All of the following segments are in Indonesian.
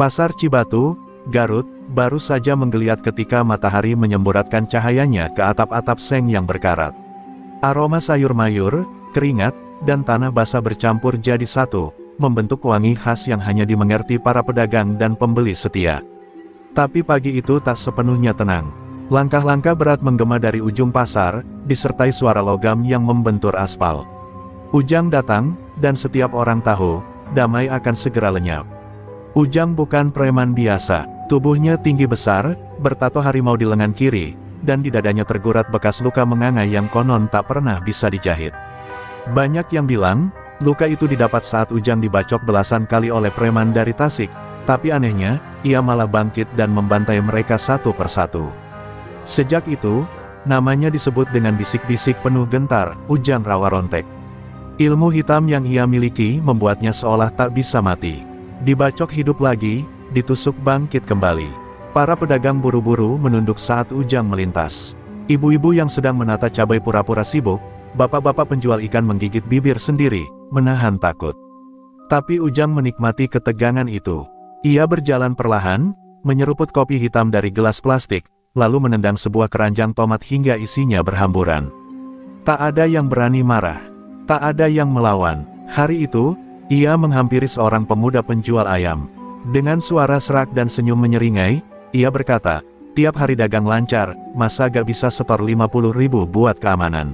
Pasar Cibatu, Garut, baru saja menggeliat ketika matahari menyemburatkan cahayanya ke atap-atap seng yang berkarat. Aroma sayur mayur, keringat, dan tanah basah bercampur jadi satu, membentuk wangi khas yang hanya dimengerti para pedagang dan pembeli setia. Tapi pagi itu tak sepenuhnya tenang. Langkah-langkah berat menggema dari ujung pasar, disertai suara logam yang membentur aspal. Ujang datang, dan setiap orang tahu, damai akan segera lenyap. Ujang bukan preman biasa, tubuhnya tinggi besar, bertato harimau di lengan kiri, dan di dadanya tergurat bekas luka menganga yang konon tak pernah bisa dijahit. Banyak yang bilang, luka itu didapat saat Ujang dibacok belasan kali oleh preman dari Tasik, tapi anehnya, ia malah bangkit dan membantai mereka satu persatu. Sejak itu, namanya disebut dengan bisik-bisik penuh gentar, Ujang Rawarontek. Ilmu hitam yang ia miliki membuatnya seolah tak bisa mati. Dibacok hidup lagi, ditusuk bangkit kembali. Para pedagang buru-buru menunduk saat Ujang melintas. Ibu-ibu yang sedang menata cabai pura-pura sibuk, bapak-bapak penjual ikan menggigit bibir sendiri, menahan takut. Tapi Ujang menikmati ketegangan itu. Ia berjalan perlahan, menyeruput kopi hitam dari gelas plastik, lalu menendang sebuah keranjang tomat hingga isinya berhamburan. Tak ada yang berani marah. Tak ada yang melawan. Hari itu, ia menghampiri seorang pemuda penjual ayam. Dengan suara serak dan senyum menyeringai, ia berkata, "Tiap hari dagang lancar, masa gak bisa setor 50.000 buat keamanan?"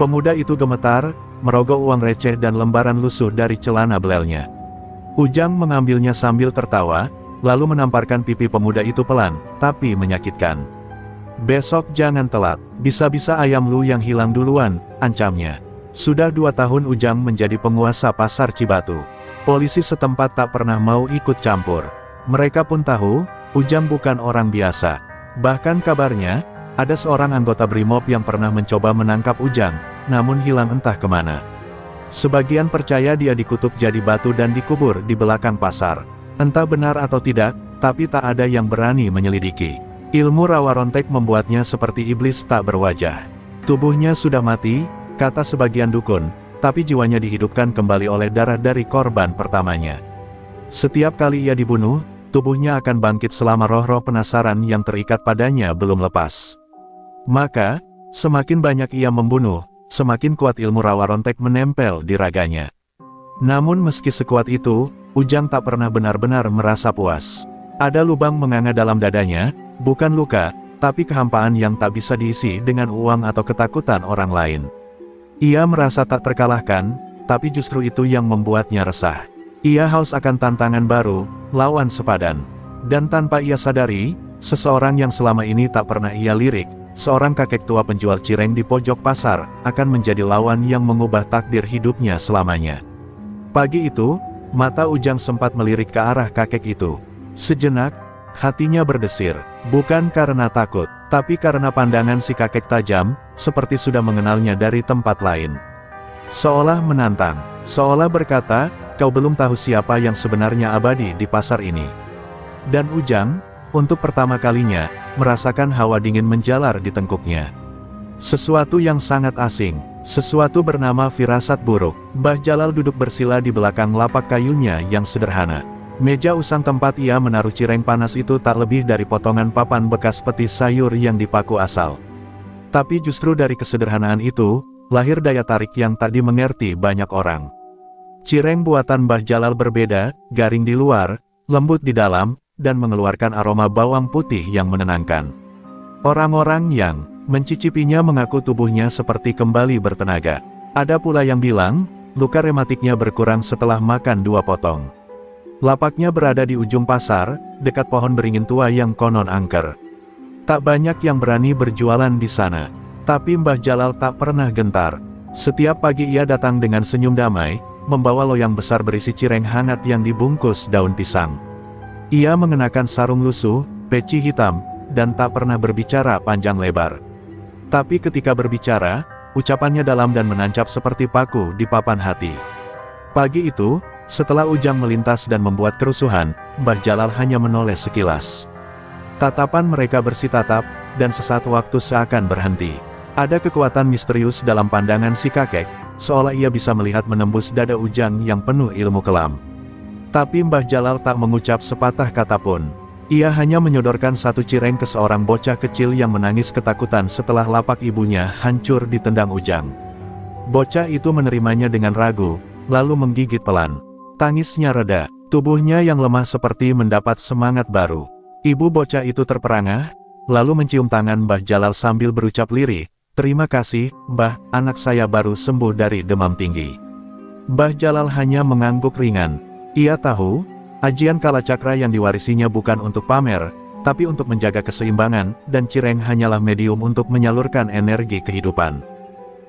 Pemuda itu gemetar, merogoh uang receh dan lembaran lusuh dari celana belelnya. Ujang mengambilnya sambil tertawa, lalu menamparkan pipi pemuda itu pelan, tapi menyakitkan. "Besok jangan telat, bisa-bisa ayam lu yang hilang duluan," ancamnya. Sudah 2 tahun Ujang menjadi penguasa pasar Cibatu. Polisi setempat tak pernah mau ikut campur. Mereka pun tahu, Ujang bukan orang biasa. Bahkan kabarnya, ada seorang anggota Brimob yang pernah mencoba menangkap Ujang, namun hilang entah kemana. Sebagian percaya dia dikutuk jadi batu dan dikubur di belakang pasar. Entah benar atau tidak, tapi tak ada yang berani menyelidiki. Ilmu Rawarontek membuatnya seperti iblis tak berwajah. Tubuhnya sudah mati, kata sebagian dukun, tapi jiwanya dihidupkan kembali oleh darah dari korban pertamanya. Setiap kali ia dibunuh, tubuhnya akan bangkit selama roh-roh penasaran yang terikat padanya belum lepas. Maka, semakin banyak ia membunuh, semakin kuat ilmu Rawarontek menempel di raganya. Namun meski sekuat itu, Ujang tak pernah benar-benar merasa puas. Ada lubang menganga dalam dadanya, bukan luka, tapi kehampaan yang tak bisa diisi dengan uang atau ketakutan orang lain. Ia merasa tak terkalahkan, tapi justru itu yang membuatnya resah. Ia haus akan tantangan baru, lawan sepadan. Dan tanpa ia sadari, seseorang yang selama ini tak pernah ia lirik, seorang kakek tua penjual cireng di pojok pasar, akan menjadi lawan yang mengubah takdir hidupnya selamanya. Pagi itu, mata Ujang sempat melirik ke arah kakek itu. Sejenak, hatinya berdesir, bukan karena takut, tapi karena pandangan si kakek tajam, seperti sudah mengenalnya dari tempat lain. Seolah menantang, seolah berkata, "Kau belum tahu siapa yang sebenarnya abadi di pasar ini." Dan Ujang, untuk pertama kalinya, merasakan hawa dingin menjalar di tengkuknya. Sesuatu yang sangat asing, sesuatu bernama firasat buruk. Mbah Jalal duduk bersila di belakang lapak kayunya yang sederhana. Meja usang tempat ia menaruh cireng panas itu tak lebih dari potongan papan bekas peti sayur yang dipaku asal. Tapi justru dari kesederhanaan itu, lahir daya tarik yang tak dimengerti banyak orang. Cireng buatan Mbah Jalal berbeda, garing di luar, lembut di dalam, dan mengeluarkan aroma bawang putih yang menenangkan. Orang-orang yang mencicipinya mengaku tubuhnya seperti kembali bertenaga. Ada pula yang bilang, luka rematiknya berkurang setelah makan 2 potong. Lapaknya berada di ujung pasar, dekat pohon beringin tua yang konon angker. Tak banyak yang berani berjualan di sana. Tapi Mbah Jalal tak pernah gentar. Setiap pagi ia datang dengan senyum damai, membawa loyang besar berisi cireng hangat yang dibungkus daun pisang. Ia mengenakan sarung lusuh, peci hitam, dan tak pernah berbicara panjang lebar. Tapi ketika berbicara, ucapannya dalam dan menancap seperti paku di papan hati. Pagi itu, setelah Ujang melintas dan membuat kerusuhan, Mbah Jalal hanya menoleh sekilas. Tatapan mereka bersitatap, dan sesaat waktu seakan berhenti. Ada kekuatan misterius dalam pandangan si kakek, seolah ia bisa melihat menembus dada Ujang yang penuh ilmu kelam. Tapi Mbah Jalal tak mengucap sepatah kata pun. Ia hanya menyodorkan satu cireng ke seorang bocah kecil yang menangis ketakutan setelah lapak ibunya hancur ditendang Ujang. Bocah itu menerimanya dengan ragu, lalu menggigit pelan. Tangisnya reda, tubuhnya yang lemah seperti mendapat semangat baru. Ibu bocah itu terperangah, lalu mencium tangan Mbah Jalal sambil berucap lirih, "Terima kasih, Mbah, anak saya baru sembuh dari demam tinggi." Mbah Jalal hanya mengangguk ringan. Ia tahu, ajian kalacakra yang diwarisinya bukan untuk pamer, tapi untuk menjaga keseimbangan, dan cireng hanyalah medium untuk menyalurkan energi kehidupan.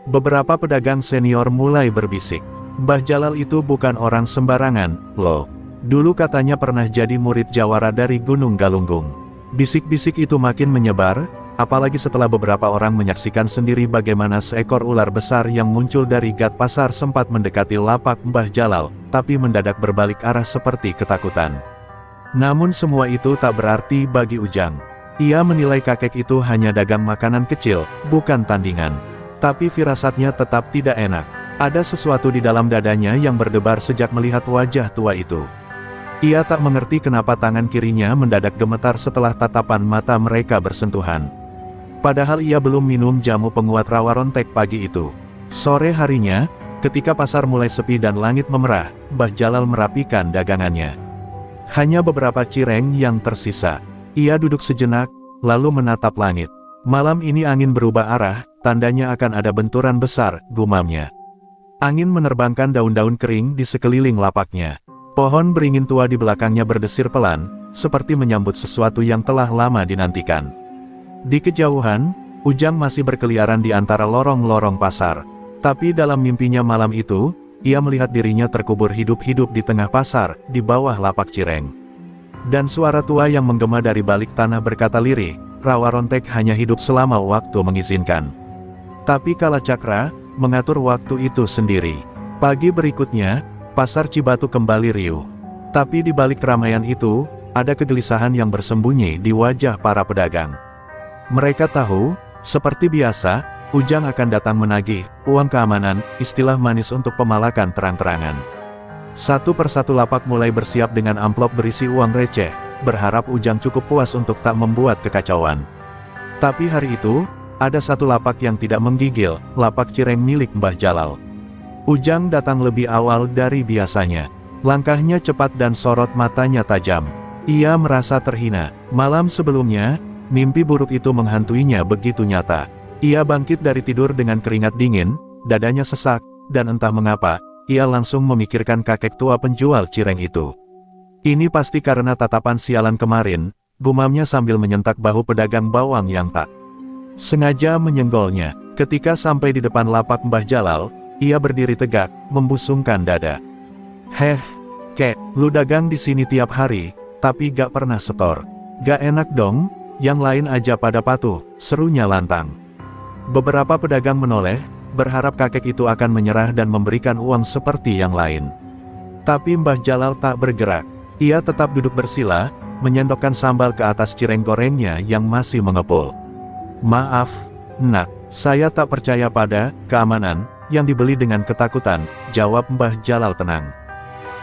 Beberapa pedagang senior mulai berbisik. Mbah Jalal itu bukan orang sembarangan, loh. Dulu katanya pernah jadi murid jawara dari Gunung Galunggung. Bisik-bisik itu makin menyebar, apalagi setelah beberapa orang menyaksikan sendiri bagaimana seekor ular besar yang muncul dari gat pasar sempat mendekati lapak Mbah Jalal, tapi mendadak berbalik arah seperti ketakutan. Namun semua itu tak berarti bagi Ujang. Ia menilai kakek itu hanya dagang makanan kecil, bukan tandingan. Tapi firasatnya tetap tidak enak. Ada sesuatu di dalam dadanya yang berdebar sejak melihat wajah tua itu. Ia tak mengerti kenapa tangan kirinya mendadak gemetar setelah tatapan mata mereka bersentuhan. Padahal ia belum minum jamu penguat rawa rontek pagi itu. Sore harinya, ketika pasar mulai sepi dan langit memerah, Mbah Jalal merapikan dagangannya. Hanya beberapa cireng yang tersisa. Ia duduk sejenak, lalu menatap langit. Malam ini angin berubah arah, tandanya akan ada benturan besar, gumamnya. Angin menerbangkan daun-daun kering di sekeliling lapaknya. Pohon beringin tua di belakangnya berdesir pelan, seperti menyambut sesuatu yang telah lama dinantikan. Di kejauhan, Ujang masih berkeliaran di antara lorong-lorong pasar. Tapi dalam mimpinya malam itu, ia melihat dirinya terkubur hidup-hidup di tengah pasar, di bawah lapak cireng. Dan suara tua yang menggema dari balik tanah berkata lirih, "Rawa rontek hanya hidup selama waktu mengizinkan." Tapi kalacakra mengatur waktu itu sendiri. Pagi berikutnya, pasar Cibatu kembali riuh. Tapi di balik keramaian itu, ada kegelisahan yang bersembunyi di wajah para pedagang. Mereka tahu, seperti biasa, Ujang akan datang menagih uang keamanan, istilah manis untuk pemalakan terang-terangan. Satu persatu lapak mulai bersiap dengan amplop berisi uang receh, berharap Ujang cukup puas untuk tak membuat kekacauan. Tapi hari itu, ada satu lapak yang tidak menggigil, lapak cireng milik Mbah Jalal. Ujang datang lebih awal dari biasanya. Langkahnya cepat dan sorot matanya tajam. Ia merasa terhina. Malam sebelumnya, mimpi buruk itu menghantuinya begitu nyata. Ia bangkit dari tidur dengan keringat dingin, dadanya sesak, dan entah mengapa, ia langsung memikirkan kakek tua penjual cireng itu. Ini pasti karena tatapan sialan kemarin, gumamnya sambil menyentak bahu pedagang bawang yang tak sengaja menyenggolnya. Ketika sampai di depan lapak Mbah Jalal, ia berdiri tegak, membusungkan dada. "Heh, kek, lu dagang di sini tiap hari, tapi gak pernah setor. Gak enak dong, yang lain aja pada patuh," serunya lantang. Beberapa pedagang menoleh, berharap kakek itu akan menyerah dan memberikan uang seperti yang lain. Tapi Mbah Jalal tak bergerak. Ia tetap duduk bersila, menyendokkan sambal ke atas cireng gorengnya yang masih mengepul. "Maaf, Nak, saya tak percaya pada keamanan yang dibeli dengan ketakutan," jawab Mbah Jalal tenang.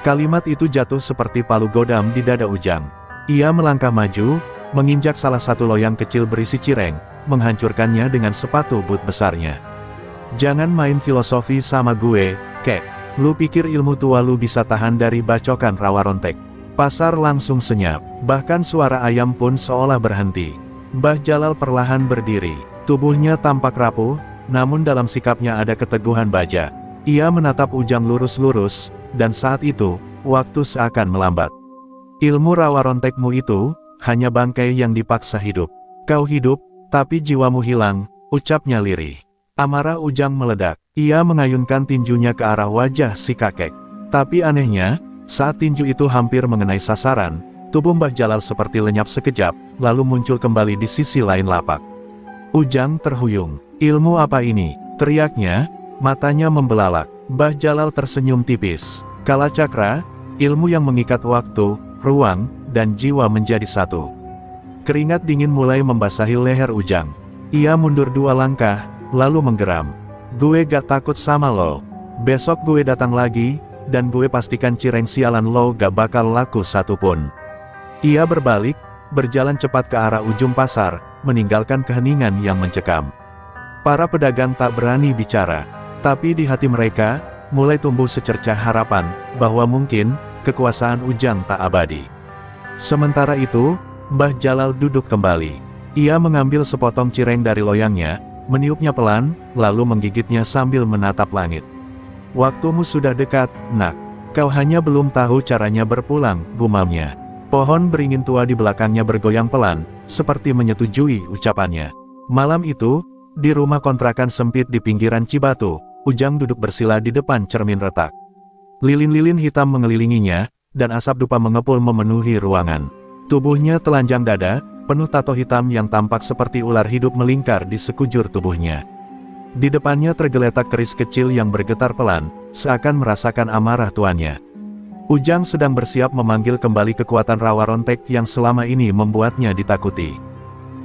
Kalimat itu jatuh seperti palu godam di dada Ujang. Ia melangkah maju, menginjak salah satu loyang kecil berisi cireng, menghancurkannya dengan sepatu boot besarnya. "Jangan main filosofi sama gue, kek. Lu pikir ilmu tua lu bisa tahan dari bacokan rawa rontek?" Pasar langsung senyap, bahkan suara ayam pun seolah berhenti. Mbah Jalal perlahan berdiri. Tubuhnya tampak rapuh, namun dalam sikapnya ada keteguhan baja. Ia menatap Ujang lurus-lurus, dan saat itu, waktu seakan melambat. "Ilmu rawa rontekmu itu, hanya bangkai yang dipaksa hidup. Kau hidup, tapi jiwamu hilang," ucapnya lirih. Amarah Ujang meledak. Ia mengayunkan tinjunya ke arah wajah si kakek. Tapi anehnya, saat tinju itu hampir mengenai sasaran, tubuh Mbah Jalal seperti lenyap sekejap, lalu muncul kembali di sisi lain lapak. Ujang terhuyung. "Ilmu apa ini?" teriaknya, matanya membelalak. Mbah Jalal tersenyum tipis. "Kalacakra, ilmu yang mengikat waktu, ruang, dan jiwa menjadi satu." Keringat dingin mulai membasahi leher Ujang. Ia mundur 2 langkah, lalu menggeram. "Gue gak takut sama lo. Besok gue datang lagi, dan gue pastikan cireng sialan lo gak bakal laku satupun. Ia berbalik, berjalan cepat ke arah ujung pasar, meninggalkan keheningan yang mencekam. Para pedagang tak berani bicara, tapi di hati mereka, mulai tumbuh secercah harapan, bahwa mungkin, kekuasaan Ujang tak abadi. Sementara itu, Mbah Jalal duduk kembali. Ia mengambil sepotong cireng dari loyangnya, meniupnya pelan, lalu menggigitnya sambil menatap langit. Waktumu sudah dekat, nak. Kau hanya belum tahu caranya berpulang, gumamnya. Pohon beringin tua di belakangnya bergoyang pelan, seperti menyetujui ucapannya. Malam itu, di rumah kontrakan sempit di pinggiran Cibatu, Ujang duduk bersila di depan cermin retak. Lilin-lilin hitam mengelilinginya, dan asap dupa mengepul memenuhi ruangan. Tubuhnya telanjang dada, penuh tato hitam yang tampak seperti ular hidup melingkar di sekujur tubuhnya. Di depannya tergeletak keris kecil yang bergetar pelan, seakan merasakan amarah tuannya. Ujang sedang bersiap memanggil kembali kekuatan rawa rontek yang selama ini membuatnya ditakuti.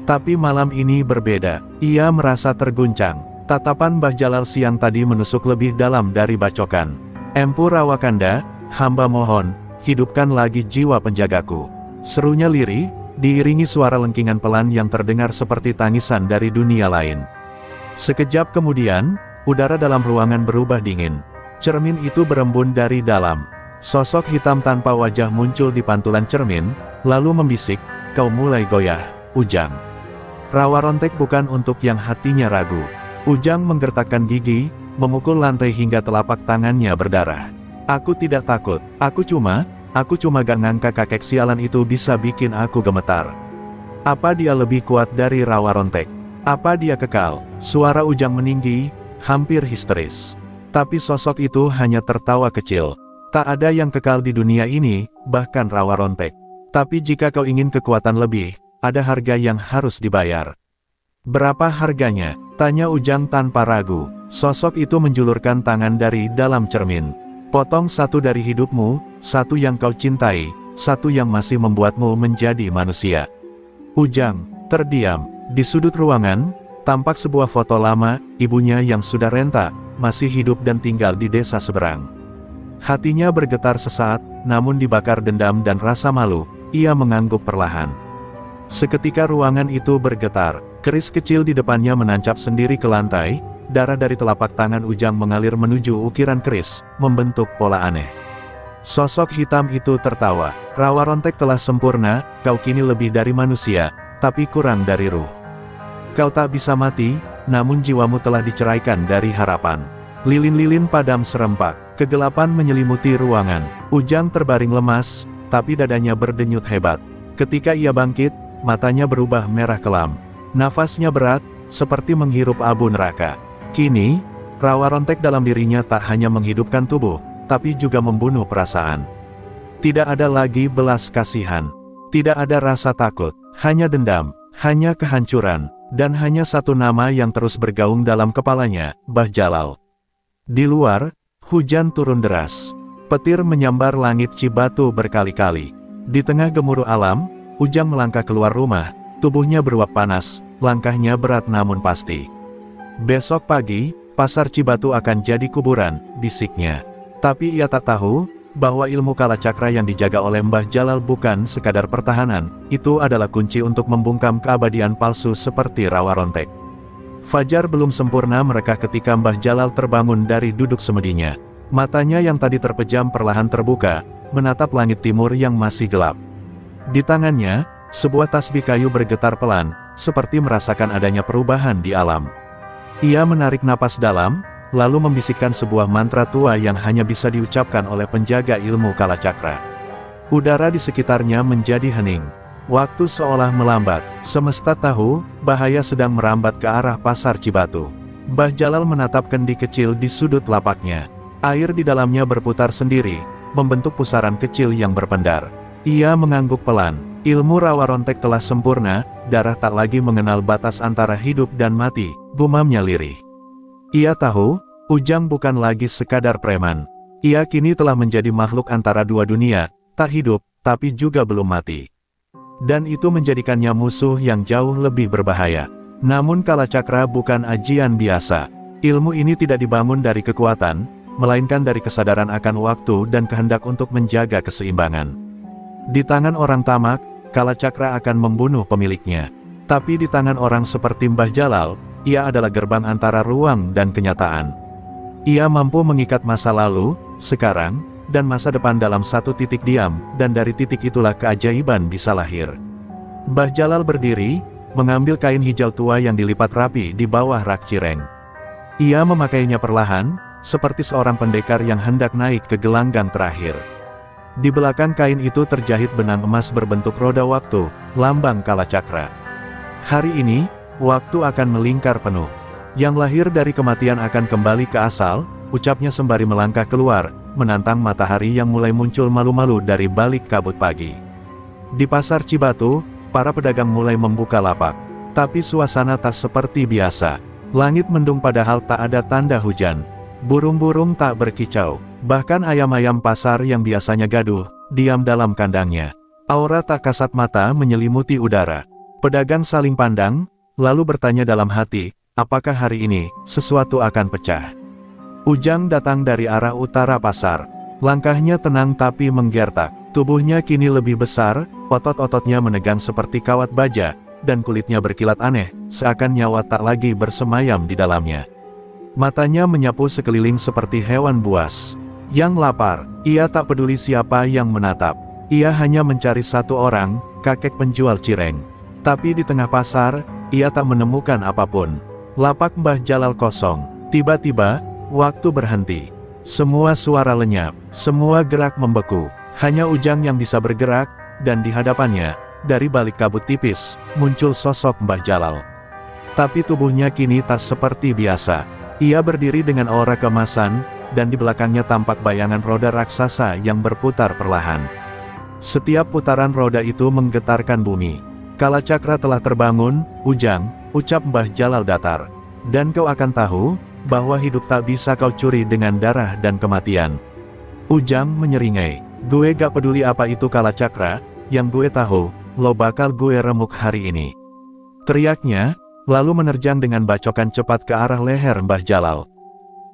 Tapi malam ini berbeda, ia merasa terguncang. Tatapan Mbah Jalal siang tadi menusuk lebih dalam dari bacokan. Empu Rawakanda, hamba mohon, hidupkan lagi jiwa penjagaku. Serunya lirih, diiringi suara lengkingan pelan yang terdengar seperti tangisan dari dunia lain. Sekejap kemudian, udara dalam ruangan berubah dingin. Cermin itu berembun dari dalam. Sosok hitam tanpa wajah muncul di pantulan cermin, lalu membisik, "Kau mulai goyah, Ujang." Rawa rontek bukan untuk yang hatinya ragu. Ujang menggertakkan gigi, memukul lantai hingga telapak tangannya berdarah. "Aku tidak takut, aku cuma gak ngangka kakek sialan itu bisa bikin aku gemetar. Apa dia lebih kuat dari rawa rontek? Apa dia kekal?" Suara Ujang meninggi, hampir histeris. Tapi sosok itu hanya tertawa kecil. "Tak ada yang kekal di dunia ini, bahkan rawa rontek. Tapi jika kau ingin kekuatan lebih, ada harga yang harus dibayar." "Berapa harganya?" tanya Ujang tanpa ragu. Sosok itu menjulurkan tangan dari dalam cermin. "Potong satu dari hidupmu, satu yang kau cintai, satu yang masih membuatmu menjadi manusia." Ujang terdiam. Di sudut ruangan, tampak sebuah foto lama, ibunya yang sudah renta, masih hidup dan tinggal di desa seberang. Hatinya bergetar sesaat, namun dibakar dendam dan rasa malu, ia mengangguk perlahan. Seketika ruangan itu bergetar, keris kecil di depannya menancap sendiri ke lantai, darah dari telapak tangan Ujang mengalir menuju ukiran keris, membentuk pola aneh. Sosok hitam itu tertawa, "Rawa rontek telah sempurna, kau kini lebih dari manusia, tapi kurang dari ruh. Kau tak bisa mati, namun jiwamu telah diceraikan dari harapan." Lilin-lilin padam serempak, kegelapan menyelimuti ruangan. Ujang terbaring lemas, tapi dadanya berdenyut hebat. Ketika ia bangkit, matanya berubah merah kelam. Nafasnya berat, seperti menghirup abu neraka. Kini, rawa rontek dalam dirinya tak hanya menghidupkan tubuh, tapi juga membunuh perasaan. Tidak ada lagi belas kasihan. Tidak ada rasa takut, hanya dendam, hanya kehancuran, dan hanya satu nama yang terus bergaung dalam kepalanya, Mbah Jalal. Di luar, hujan turun deras. Petir menyambar langit Cibatu berkali-kali. Di tengah gemuruh alam, Ujang melangkah keluar rumah, tubuhnya beruap panas, langkahnya berat namun pasti. "Besok pagi, pasar Cibatu akan jadi kuburan," bisiknya. Tapi ia tak tahu, bahwa ilmu kalacakra yang dijaga oleh Mbah Jalal bukan sekadar pertahanan, itu adalah kunci untuk membungkam keabadian palsu seperti rawa rontek. Fajar belum sempurna mereka ketika Mbah Jalal terbangun dari duduk semedinya. Matanya yang tadi terpejam perlahan terbuka, menatap langit timur yang masih gelap. Di tangannya, sebuah tasbih kayu bergetar pelan, seperti merasakan adanya perubahan di alam. Ia menarik napas dalam, lalu membisikkan sebuah mantra tua yang hanya bisa diucapkan oleh penjaga ilmu kalacakra. Udara di sekitarnya menjadi hening. Waktu seolah melambat, semesta tahu, bahaya sedang merambat ke arah pasar Cibatu. Mbah Jalal menatap kendi kecil di sudut lapaknya. Air di dalamnya berputar sendiri, membentuk pusaran kecil yang berpendar. Ia mengangguk pelan, ilmu rawa rontek telah sempurna, darah tak lagi mengenal batas antara hidup dan mati, gumamnya lirih. Ia tahu, Ujang bukan lagi sekadar preman. Ia kini telah menjadi makhluk antara dua dunia, tak hidup, tapi juga belum mati. Dan itu menjadikannya musuh yang jauh lebih berbahaya. Namun kalacakra bukan ajian biasa. Ilmu ini tidak dibangun dari kekuatan, melainkan dari kesadaran akan waktu dan kehendak untuk menjaga keseimbangan. Di tangan orang tamak, kalacakra akan membunuh pemiliknya. Tapi di tangan orang seperti Mbah Jalal, ia adalah gerbang antara ruang dan kenyataan. Ia mampu mengikat masa lalu, sekarang, dan masa depan dalam satu titik diam, dan dari titik itulah keajaiban bisa lahir. Mbah Jalal berdiri, mengambil kain hijau tua yang dilipat rapi di bawah rak cireng. Ia memakainya perlahan, seperti seorang pendekar yang hendak naik ke gelanggang terakhir. Di belakang kain itu terjahit benang emas berbentuk roda waktu, lambang kalacakra. Hari ini, waktu akan melingkar penuh. Yang lahir dari kematian akan kembali ke asal, ucapnya sembari melangkah keluar, menantang matahari yang mulai muncul malu-malu dari balik kabut pagi. Di pasar Cibatu, para pedagang mulai membuka lapak. Tapi suasana tak seperti biasa. Langit mendung padahal tak ada tanda hujan. Burung-burung tak berkicau. Bahkan ayam-ayam pasar yang biasanya gaduh, diam dalam kandangnya. Aura tak kasat mata menyelimuti udara. Pedagang saling pandang, lalu bertanya dalam hati, apakah hari ini, sesuatu akan pecah? Ujang datang dari arah utara pasar. Langkahnya tenang tapi menggertak. Tubuhnya kini lebih besar, otot-ototnya menegang seperti kawat baja, dan kulitnya berkilat aneh, seakan nyawa tak lagi bersemayam di dalamnya. Matanya menyapu sekeliling seperti hewan buas yang lapar. Ia tak peduli siapa yang menatap. Ia hanya mencari satu orang, kakek penjual cireng. Tapi di tengah pasar, ia tak menemukan apapun. Lapak Mbah Jalal kosong. Tiba-tiba, waktu berhenti. Semua suara lenyap, semua gerak membeku. Hanya Ujang yang bisa bergerak, dan di hadapannya, dari balik kabut tipis, muncul sosok Mbah Jalal. Tapi tubuhnya kini tak seperti biasa. Ia berdiri dengan aura keemasan, dan di belakangnya tampak bayangan roda raksasa yang berputar perlahan. Setiap putaran roda itu menggetarkan bumi. Kalacakra telah terbangun, Ujang, ucap Mbah Jalal datar. Dan kau akan tahu, bahwa hidup tak bisa kau curi dengan darah dan kematian. Ujang menyeringai. Gue gak peduli apa itu kalacakra, yang gue tahu, lo bakal gue remuk hari ini. Teriaknya, lalu menerjang dengan bacokan cepat ke arah leher Mbah Jalal.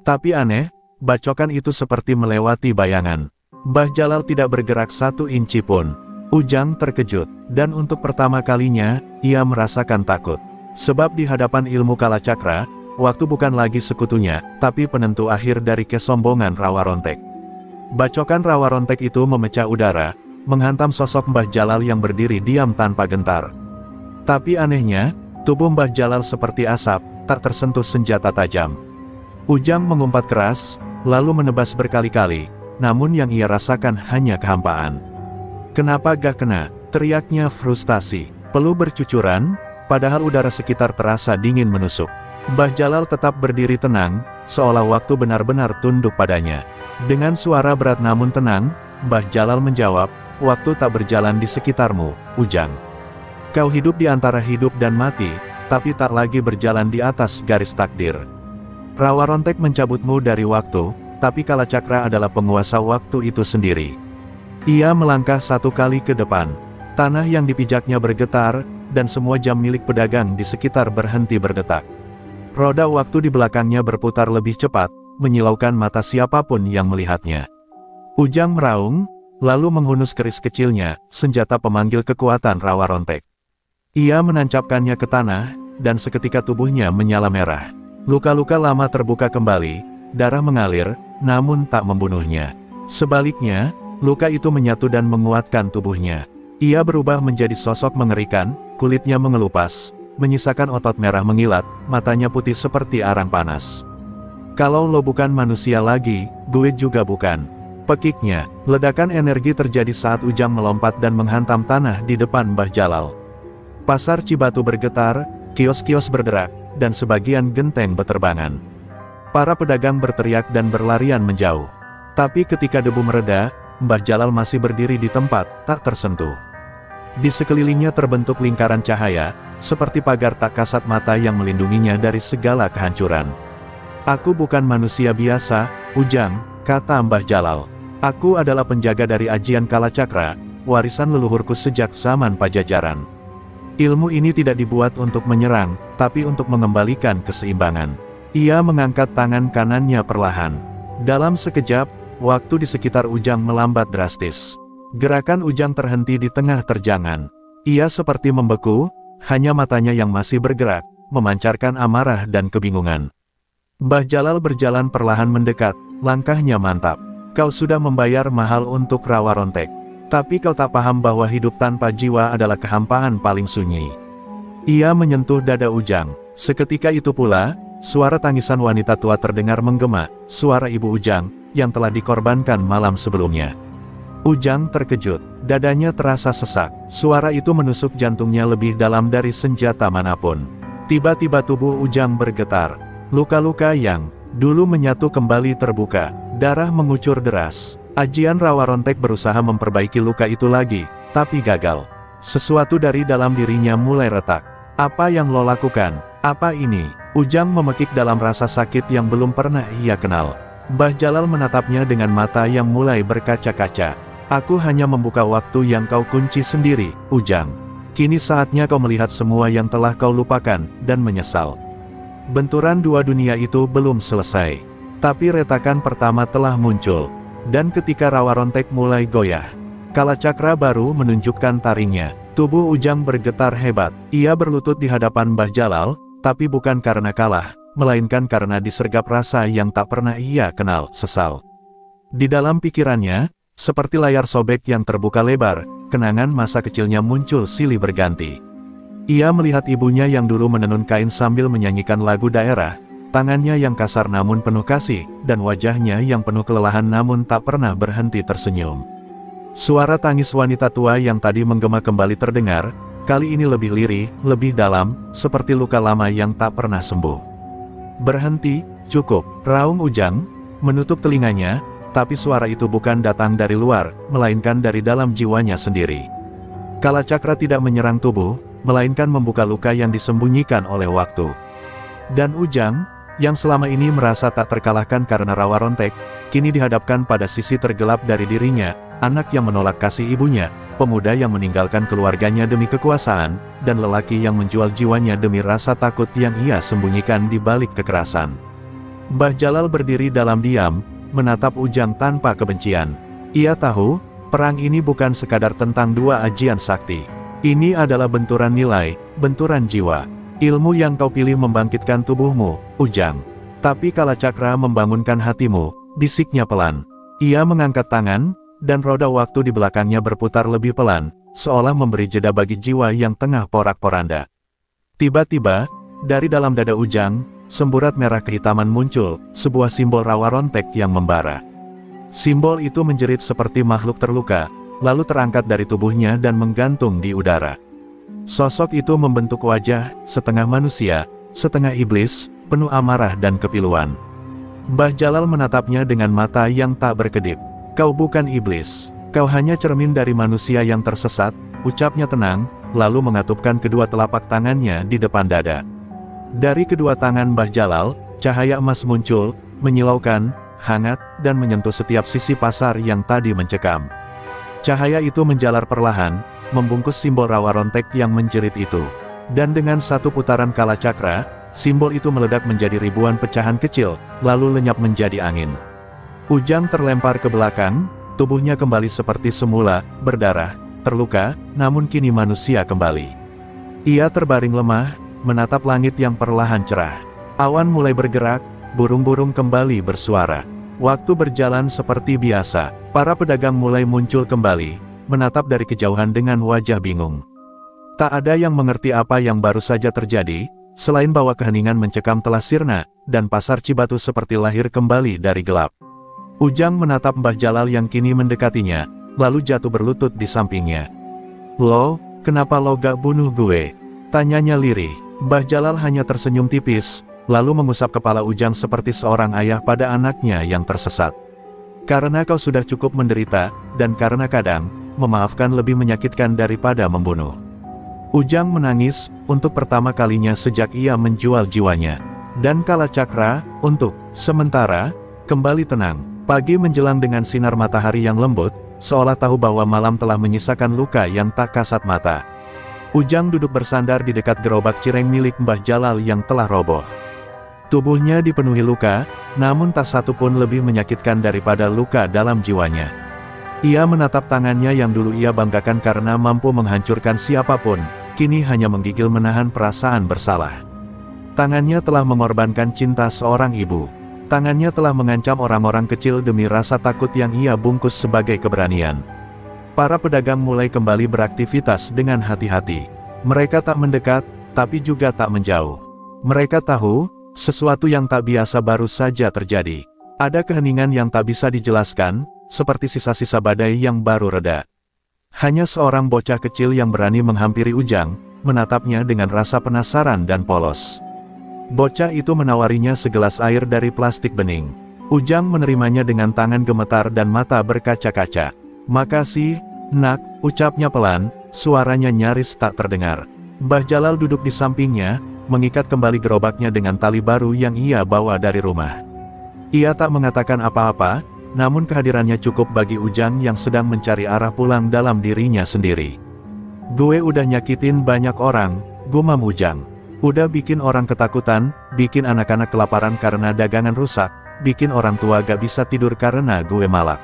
Tapi aneh, bacokan itu seperti melewati bayangan. Mbah Jalal tidak bergerak satu inci pun. Ujang terkejut, dan untuk pertama kalinya, ia merasakan takut. Sebab di hadapan ilmu kalacakra, waktu bukan lagi sekutunya, tapi penentu akhir dari kesombongan Rawa Rontek. Bacokan Rawa Rontek itu memecah udara, menghantam sosok Mbah Jalal yang berdiri diam tanpa gentar. Tapi anehnya, tubuh Mbah Jalal seperti asap, tak tersentuh senjata tajam. Ujang mengumpat keras, lalu menebas berkali-kali, namun yang ia rasakan hanya kehampaan. Kenapa gak kena? Teriaknya frustasi. Peluh bercucuran, padahal udara sekitar terasa dingin menusuk. Mbah Jalal tetap berdiri tenang, seolah waktu benar-benar tunduk padanya. Dengan suara berat namun tenang, Mbah Jalal menjawab, waktu tak berjalan di sekitarmu, Ujang. Kau hidup di antara hidup dan mati, tapi tak lagi berjalan di atas garis takdir. Rawa Rontek mencabutmu dari waktu, tapi kalacakra adalah penguasa waktu itu sendiri. Ia melangkah satu kali ke depan. Tanah yang dipijaknya bergetar, dan semua jam milik pedagang di sekitar berhenti berdetak. Roda waktu di belakangnya berputar lebih cepat, menyilaukan mata siapapun yang melihatnya. Ujang meraung, lalu menghunus keris kecilnya, senjata pemanggil kekuatan Rawa Rontek. Ia menancapkannya ke tanah, dan seketika tubuhnya menyala merah. Luka-luka lama terbuka kembali, darah mengalir, namun tak membunuhnya. Sebaliknya, luka itu menyatu dan menguatkan tubuhnya. Ia berubah menjadi sosok mengerikan, kulitnya mengelupas, menyisakan otot merah mengilat, matanya putih seperti arang panas. Kalau lo bukan manusia lagi, gue juga bukan. Pekiknya, ledakan energi terjadi saat Ujang melompat dan menghantam tanah di depan Mbah Jalal. Pasar Cibatu bergetar, kios-kios berderak, dan sebagian genteng beterbangan. Para pedagang berteriak dan berlarian menjauh. Tapi ketika debu mereda, Mbah Jalal masih berdiri di tempat, tak tersentuh. Di sekelilingnya terbentuk lingkaran cahaya, seperti pagar tak kasat mata yang melindunginya dari segala kehancuran. Aku bukan manusia biasa, Ujang, kata Mbah Jalal. Aku adalah penjaga dari ajian kalacakra, warisan leluhurku sejak zaman Pajajaran. Ilmu ini tidak dibuat untuk menyerang, tapi untuk mengembalikan keseimbangan. Ia mengangkat tangan kanannya perlahan. Dalam sekejap, waktu di sekitar Ujang melambat drastis. Gerakan Ujang terhenti di tengah terjangan. Ia seperti membeku, hanya matanya yang masih bergerak, memancarkan amarah dan kebingungan. Mbah Jalal berjalan perlahan mendekat, langkahnya mantap. Kau sudah membayar mahal untuk rawa rontek. Tapi kau tak paham bahwa hidup tanpa jiwa adalah kehampaan paling sunyi. Ia menyentuh dada Ujang. Seketika itu pula, suara tangisan wanita tua terdengar menggema, suara ibu Ujang, yang telah dikorbankan malam sebelumnya. Ujang terkejut, dadanya terasa sesak, suara itu menusuk jantungnya lebih dalam dari senjata manapun. Tiba-tiba tubuh Ujang bergetar, luka-luka yang dulu menyatu kembali terbuka, darah mengucur deras. Ajian rawa rontek berusaha memperbaiki luka itu lagi, tapi gagal. Sesuatu dari dalam dirinya mulai retak. Apa yang lo lakukan? Apa ini? Ujang memekik dalam rasa sakit yang belum pernah ia kenal. Mbah Jalal menatapnya dengan mata yang mulai berkaca-kaca. Aku hanya membuka waktu yang kau kunci sendiri, Ujang. Kini saatnya kau melihat semua yang telah kau lupakan, dan menyesal. Benturan dua dunia itu belum selesai. Tapi retakan pertama telah muncul. Dan ketika rawa rontek mulai goyah, kalacakra baru menunjukkan taringnya. Tubuh Ujang bergetar hebat. Ia berlutut di hadapan Mbah Jalal, tapi bukan karena kalah, melainkan karena disergap rasa yang tak pernah ia kenal, sesal. Di dalam pikirannya, seperti layar sobek yang terbuka lebar, kenangan masa kecilnya muncul silih berganti. Ia melihat ibunya yang dulu menenun kain sambil menyanyikan lagu daerah, tangannya yang kasar namun penuh kasih, dan wajahnya yang penuh kelelahan namun tak pernah berhenti tersenyum. Suara tangis wanita tua yang tadi menggema kembali terdengar, kali ini lebih lirih, lebih dalam, seperti luka lama yang tak pernah sembuh. Berhenti, cukup, raung Ujang, menutup telinganya, tapi suara itu bukan datang dari luar, melainkan dari dalam jiwanya sendiri. Kalacakra tidak menyerang tubuh, melainkan membuka luka yang disembunyikan oleh waktu. Dan Ujang, yang selama ini merasa tak terkalahkan karena rawa rontek, kini dihadapkan pada sisi tergelap dari dirinya, anak yang menolak kasih ibunya, pemuda yang meninggalkan keluarganya demi kekuasaan, dan lelaki yang menjual jiwanya demi rasa takut yang ia sembunyikan di balik kekerasan. Mbah Jalal berdiri dalam diam, menatap Ujang tanpa kebencian. Ia tahu, perang ini bukan sekadar tentang dua ajian sakti. Ini adalah benturan nilai, benturan jiwa. Ilmu yang kau pilih membangkitkan tubuhmu, Ujang. Tapi kalacakra membangunkan hatimu, bisiknya pelan. Ia mengangkat tangan, dan roda waktu di belakangnya berputar lebih pelan, seolah memberi jeda bagi jiwa yang tengah porak-poranda. Tiba-tiba, dari dalam dada Ujang, semburat merah kehitaman muncul, sebuah simbol rawa rontek yang membara. Simbol itu menjerit seperti makhluk terluka, lalu terangkat dari tubuhnya dan menggantung di udara. Sosok itu membentuk wajah, setengah manusia, setengah iblis, penuh amarah dan kepiluan. Mbah Jalal menatapnya dengan mata yang tak berkedip. Kau bukan iblis, kau hanya cermin dari manusia yang tersesat, ucapnya tenang, lalu mengatupkan kedua telapak tangannya di depan dada. Dari kedua tangan Mbah Jalal, cahaya emas muncul, menyilaukan, hangat, dan menyentuh setiap sisi pasar yang tadi mencekam. Cahaya itu menjalar perlahan, membungkus simbol rawa rontek yang menjerit itu. Dan dengan satu putaran kalacakra, simbol itu meledak menjadi ribuan pecahan kecil, lalu lenyap menjadi angin. Ujang terlempar ke belakang, tubuhnya kembali seperti semula, berdarah, terluka, namun kini manusia kembali. Ia terbaring lemah, menatap langit yang perlahan cerah. Awan mulai bergerak, burung-burung kembali bersuara. Waktu berjalan seperti biasa, para pedagang mulai muncul kembali, menatap dari kejauhan dengan wajah bingung. Tak ada yang mengerti apa yang baru saja terjadi, selain bahwa keheningan mencekam telah sirna, dan pasar Cibatu seperti lahir kembali dari gelap. Ujang menatap Mbah Jalal yang kini mendekatinya, lalu jatuh berlutut di sampingnya. Lo, kenapa lo gak bunuh gue? Tanyanya lirih. Mbah Jalal hanya tersenyum tipis, lalu mengusap kepala Ujang seperti seorang ayah pada anaknya yang tersesat. Karena kau sudah cukup menderita, dan karena kadang, memaafkan lebih menyakitkan daripada membunuh. Ujang menangis, untuk pertama kalinya sejak ia menjual jiwanya. Dan kalacakra, untuk sementara, kembali tenang. Pagi menjelang dengan sinar matahari yang lembut, seolah tahu bahwa malam telah menyisakan luka yang tak kasat mata. Ujang duduk bersandar di dekat gerobak cireng milik Mbah Jalal yang telah roboh. Tubuhnya dipenuhi luka, namun tak satu pun lebih menyakitkan daripada luka dalam jiwanya. Ia menatap tangannya yang dulu ia banggakan karena mampu menghancurkan siapapun, kini hanya menggigil menahan perasaan bersalah. Tangannya telah mengorbankan cinta seorang ibu. Tangannya telah mengancam orang-orang kecil demi rasa takut yang ia bungkus sebagai keberanian. Para pedagang mulai kembali beraktivitas dengan hati-hati. Mereka tak mendekat, tapi juga tak menjauh. Mereka tahu, sesuatu yang tak biasa baru saja terjadi. Ada keheningan yang tak bisa dijelaskan, seperti sisa-sisa badai yang baru reda. Hanya seorang bocah kecil yang berani menghampiri Ujang, menatapnya dengan rasa penasaran dan polos. Bocah itu menawarinya segelas air dari plastik bening. Ujang menerimanya dengan tangan gemetar dan mata berkaca-kaca. "Makasih, nak," ucapnya pelan, suaranya nyaris tak terdengar. Mbah Jalal duduk di sampingnya, mengikat kembali gerobaknya dengan tali baru yang ia bawa dari rumah. Ia tak mengatakan apa-apa, namun kehadirannya cukup bagi Ujang yang sedang mencari arah pulang dalam dirinya sendiri. "Gue udah nyakitin banyak orang," gumam Ujang. "Udah bikin orang ketakutan, bikin anak-anak kelaparan karena dagangan rusak, bikin orang tua gak bisa tidur karena gue malak."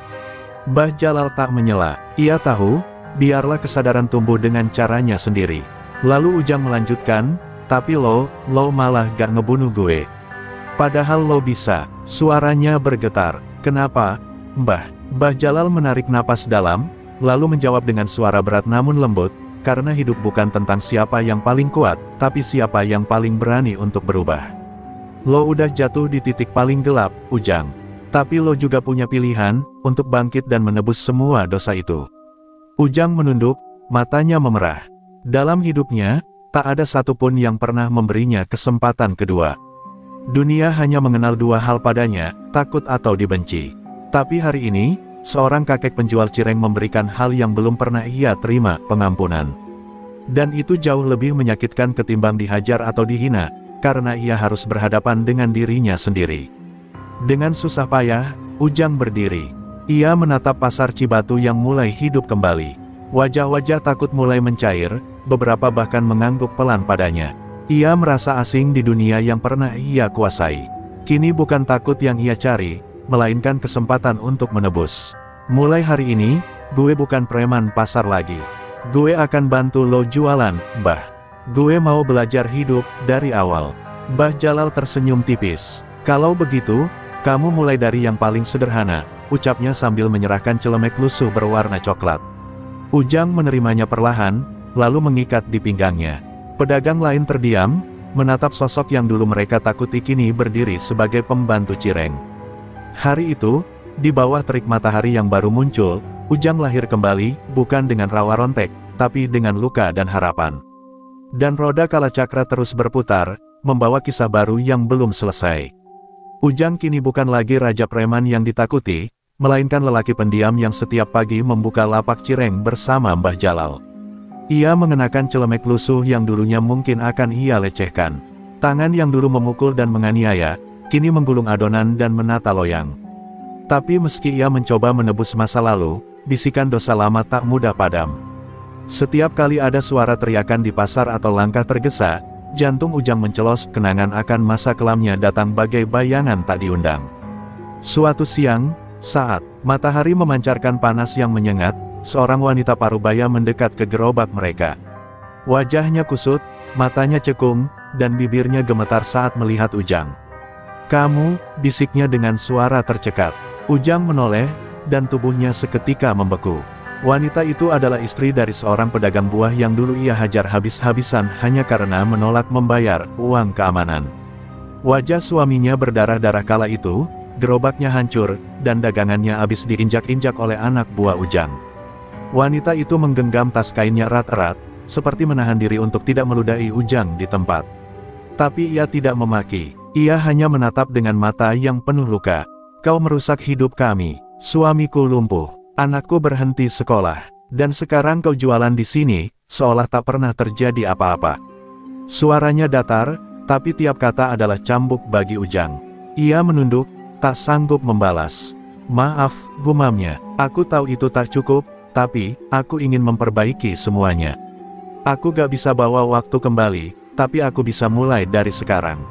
Mbah Jalal tak menyela. Ia tahu, biarlah kesadaran tumbuh dengan caranya sendiri. Lalu Ujang melanjutkan, "Tapi lo malah gak ngebunuh gue. Padahal lo bisa." Suaranya bergetar. "Kenapa, Mbah?" Mbah Jalal menarik napas dalam, lalu menjawab dengan suara berat namun lembut, "Karena hidup bukan tentang siapa yang paling kuat, tapi siapa yang paling berani untuk berubah. Lo udah jatuh di titik paling gelap, Ujang. Tapi lo juga punya pilihan, untuk bangkit dan menebus semua dosa itu." Ujang menunduk, matanya memerah. Dalam hidupnya, tak ada satupun yang pernah memberinya kesempatan kedua. Dunia hanya mengenal dua hal padanya, takut atau dibenci. Tapi hari ini, seorang kakek penjual cireng memberikan hal yang belum pernah ia terima, pengampunan. Dan itu jauh lebih menyakitkan ketimbang dihajar atau dihina, karena ia harus berhadapan dengan dirinya sendiri. Dengan susah payah, Ujang berdiri. Ia menatap pasar Cibatu yang mulai hidup kembali. Wajah-wajah takut mulai mencair, beberapa bahkan mengangguk pelan padanya. Ia merasa asing di dunia yang pernah ia kuasai. Kini bukan takut yang ia cari, melainkan kesempatan untuk menebus. "Mulai hari ini, gue bukan preman pasar lagi. Gue akan bantu lo jualan, Mbah. Gue mau belajar hidup dari awal." Mbah Jalal tersenyum tipis. "Kalau begitu, kamu mulai dari yang paling sederhana," ucapnya sambil menyerahkan celemek lusuh berwarna coklat. Ujang menerimanya perlahan, lalu mengikat di pinggangnya. Pedagang lain terdiam, menatap sosok yang dulu mereka takuti kini berdiri sebagai pembantu cireng. Hari itu, di bawah terik matahari yang baru muncul, Ujang lahir kembali, bukan dengan rawa rontek, tapi dengan luka dan harapan. Dan roda kalacakra terus berputar, membawa kisah baru yang belum selesai. Ujang kini bukan lagi raja preman yang ditakuti, melainkan lelaki pendiam yang setiap pagi membuka lapak cireng bersama Mbah Jalal. Ia mengenakan celemek lusuh yang dulunya mungkin akan ia lecehkan. Tangan yang dulu memukul dan menganiaya, kini menggulung adonan dan menata loyang. Tapi meski ia mencoba menebus masa lalu, bisikan dosa lama tak mudah padam. Setiap kali ada suara teriakan di pasar atau langkah tergesa, jantung Ujang mencelos, kenangan akan masa kelamnya datang bagai bayangan tak diundang. Suatu siang, saat matahari memancarkan panas yang menyengat, seorang wanita parubaya mendekat ke gerobak mereka. Wajahnya kusut, matanya cekung, dan bibirnya gemetar saat melihat Ujang. "Kamu," bisiknya dengan suara tercekat. Ujang menoleh, dan tubuhnya seketika membeku. Wanita itu adalah istri dari seorang pedagang buah yang dulu ia hajar habis-habisan hanya karena menolak membayar uang keamanan. Wajah suaminya berdarah-darah kala itu, gerobaknya hancur, dan dagangannya habis diinjak-injak oleh anak buah Ujang. Wanita itu menggenggam tas kainnya erat-erat, seperti menahan diri untuk tidak meludahi Ujang di tempat. Tapi ia tidak memaki, ia hanya menatap dengan mata yang penuh luka. "Kau merusak hidup kami, suamiku lumpuh, anakku berhenti sekolah, dan sekarang kau jualan di sini, seolah tak pernah terjadi apa-apa." Suaranya datar, tapi tiap kata adalah cambuk bagi Ujang. Ia menunduk, tak sanggup membalas. "Maaf," gumamnya, "aku tahu itu tak cukup, tapi aku ingin memperbaiki semuanya. Aku gak bisa bawa waktu kembali, tapi aku bisa mulai dari sekarang."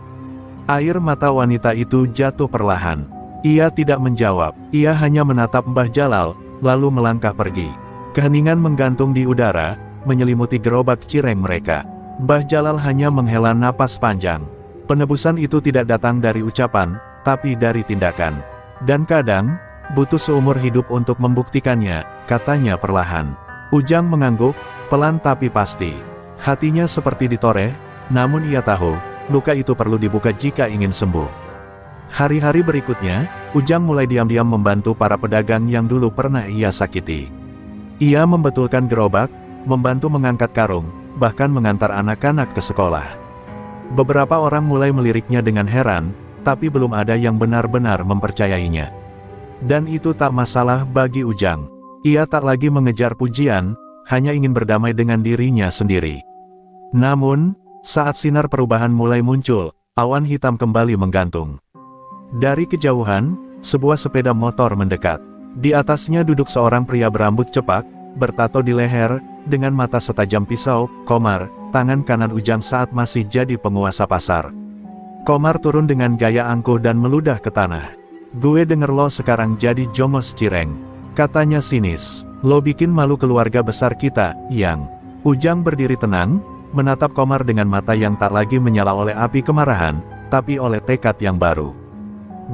Air mata wanita itu jatuh perlahan. Ia tidak menjawab, ia hanya menatap Mbah Jalal, lalu melangkah pergi. Keheningan menggantung di udara, menyelimuti gerobak cireng mereka. Mbah Jalal hanya menghela napas panjang. Penebusan itu tidak datang dari ucapan, tapi dari tindakan. Dan kadang, butuh seumur hidup untuk membuktikannya, katanya perlahan. Ujang mengangguk, pelan tapi pasti. Hatinya seperti ditoreh, namun ia tahu, luka itu perlu dibuka jika ingin sembuh. Hari-hari berikutnya, Ujang mulai diam-diam membantu para pedagang yang dulu pernah ia sakiti. Ia membetulkan gerobak, membantu mengangkat karung, bahkan mengantar anak-anak ke sekolah. Beberapa orang mulai meliriknya dengan heran, tapi belum ada yang benar-benar mempercayainya. Dan itu tak masalah bagi Ujang. Ia tak lagi mengejar pujian, hanya ingin berdamai dengan dirinya sendiri. Namun, saat sinar perubahan mulai muncul, awan hitam kembali menggantung. Dari kejauhan, sebuah sepeda motor mendekat. Di atasnya duduk seorang pria berambut cepak, bertato di leher, dengan mata setajam pisau. Komar, tangan kanan Ujang saat masih jadi penguasa pasar. Komar turun dengan gaya angkuh dan meludah ke tanah. "Gue denger lo sekarang jadi jongos cireng," katanya sinis. "Lo bikin malu keluarga besar kita, Yang." Ujang berdiri tenang, menatap Komar dengan mata yang tak lagi menyala oleh api kemarahan, tapi oleh tekad yang baru.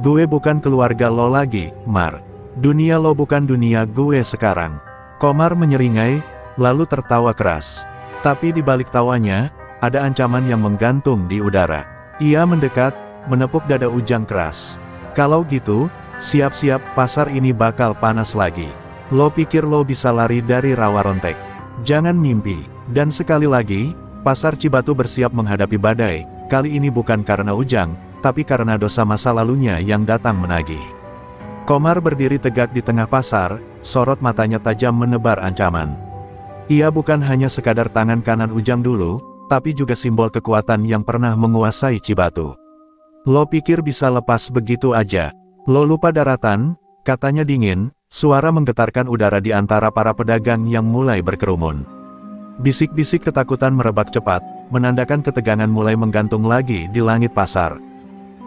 "Gue bukan keluarga lo lagi, Mar. Dunia lo bukan dunia gue sekarang." Komar menyeringai, lalu tertawa keras. Tapi di balik tawanya, ada ancaman yang menggantung di udara. Ia mendekat, menepuk dada Ujang keras. "Kalau gitu, siap-siap, pasar ini bakal panas lagi. Lo pikir lo bisa lari dari rawa rontek? Jangan mimpi." Dan sekali lagi, pasar Cibatu bersiap menghadapi badai, kali ini bukan karena Ujang, tapi karena dosa masa lalunya yang datang menagih. Komar berdiri tegak di tengah pasar, sorot matanya tajam menebar ancaman. Ia bukan hanya sekadar tangan kanan Ujang dulu, tapi juga simbol kekuatan yang pernah menguasai Cibatu. "Lo pikir bisa lepas begitu aja? Lo lupa daratan," katanya dingin, suara menggetarkan udara di antara para pedagang yang mulai berkerumun. Bisik-bisik ketakutan merebak cepat, menandakan ketegangan mulai menggantung lagi di langit pasar.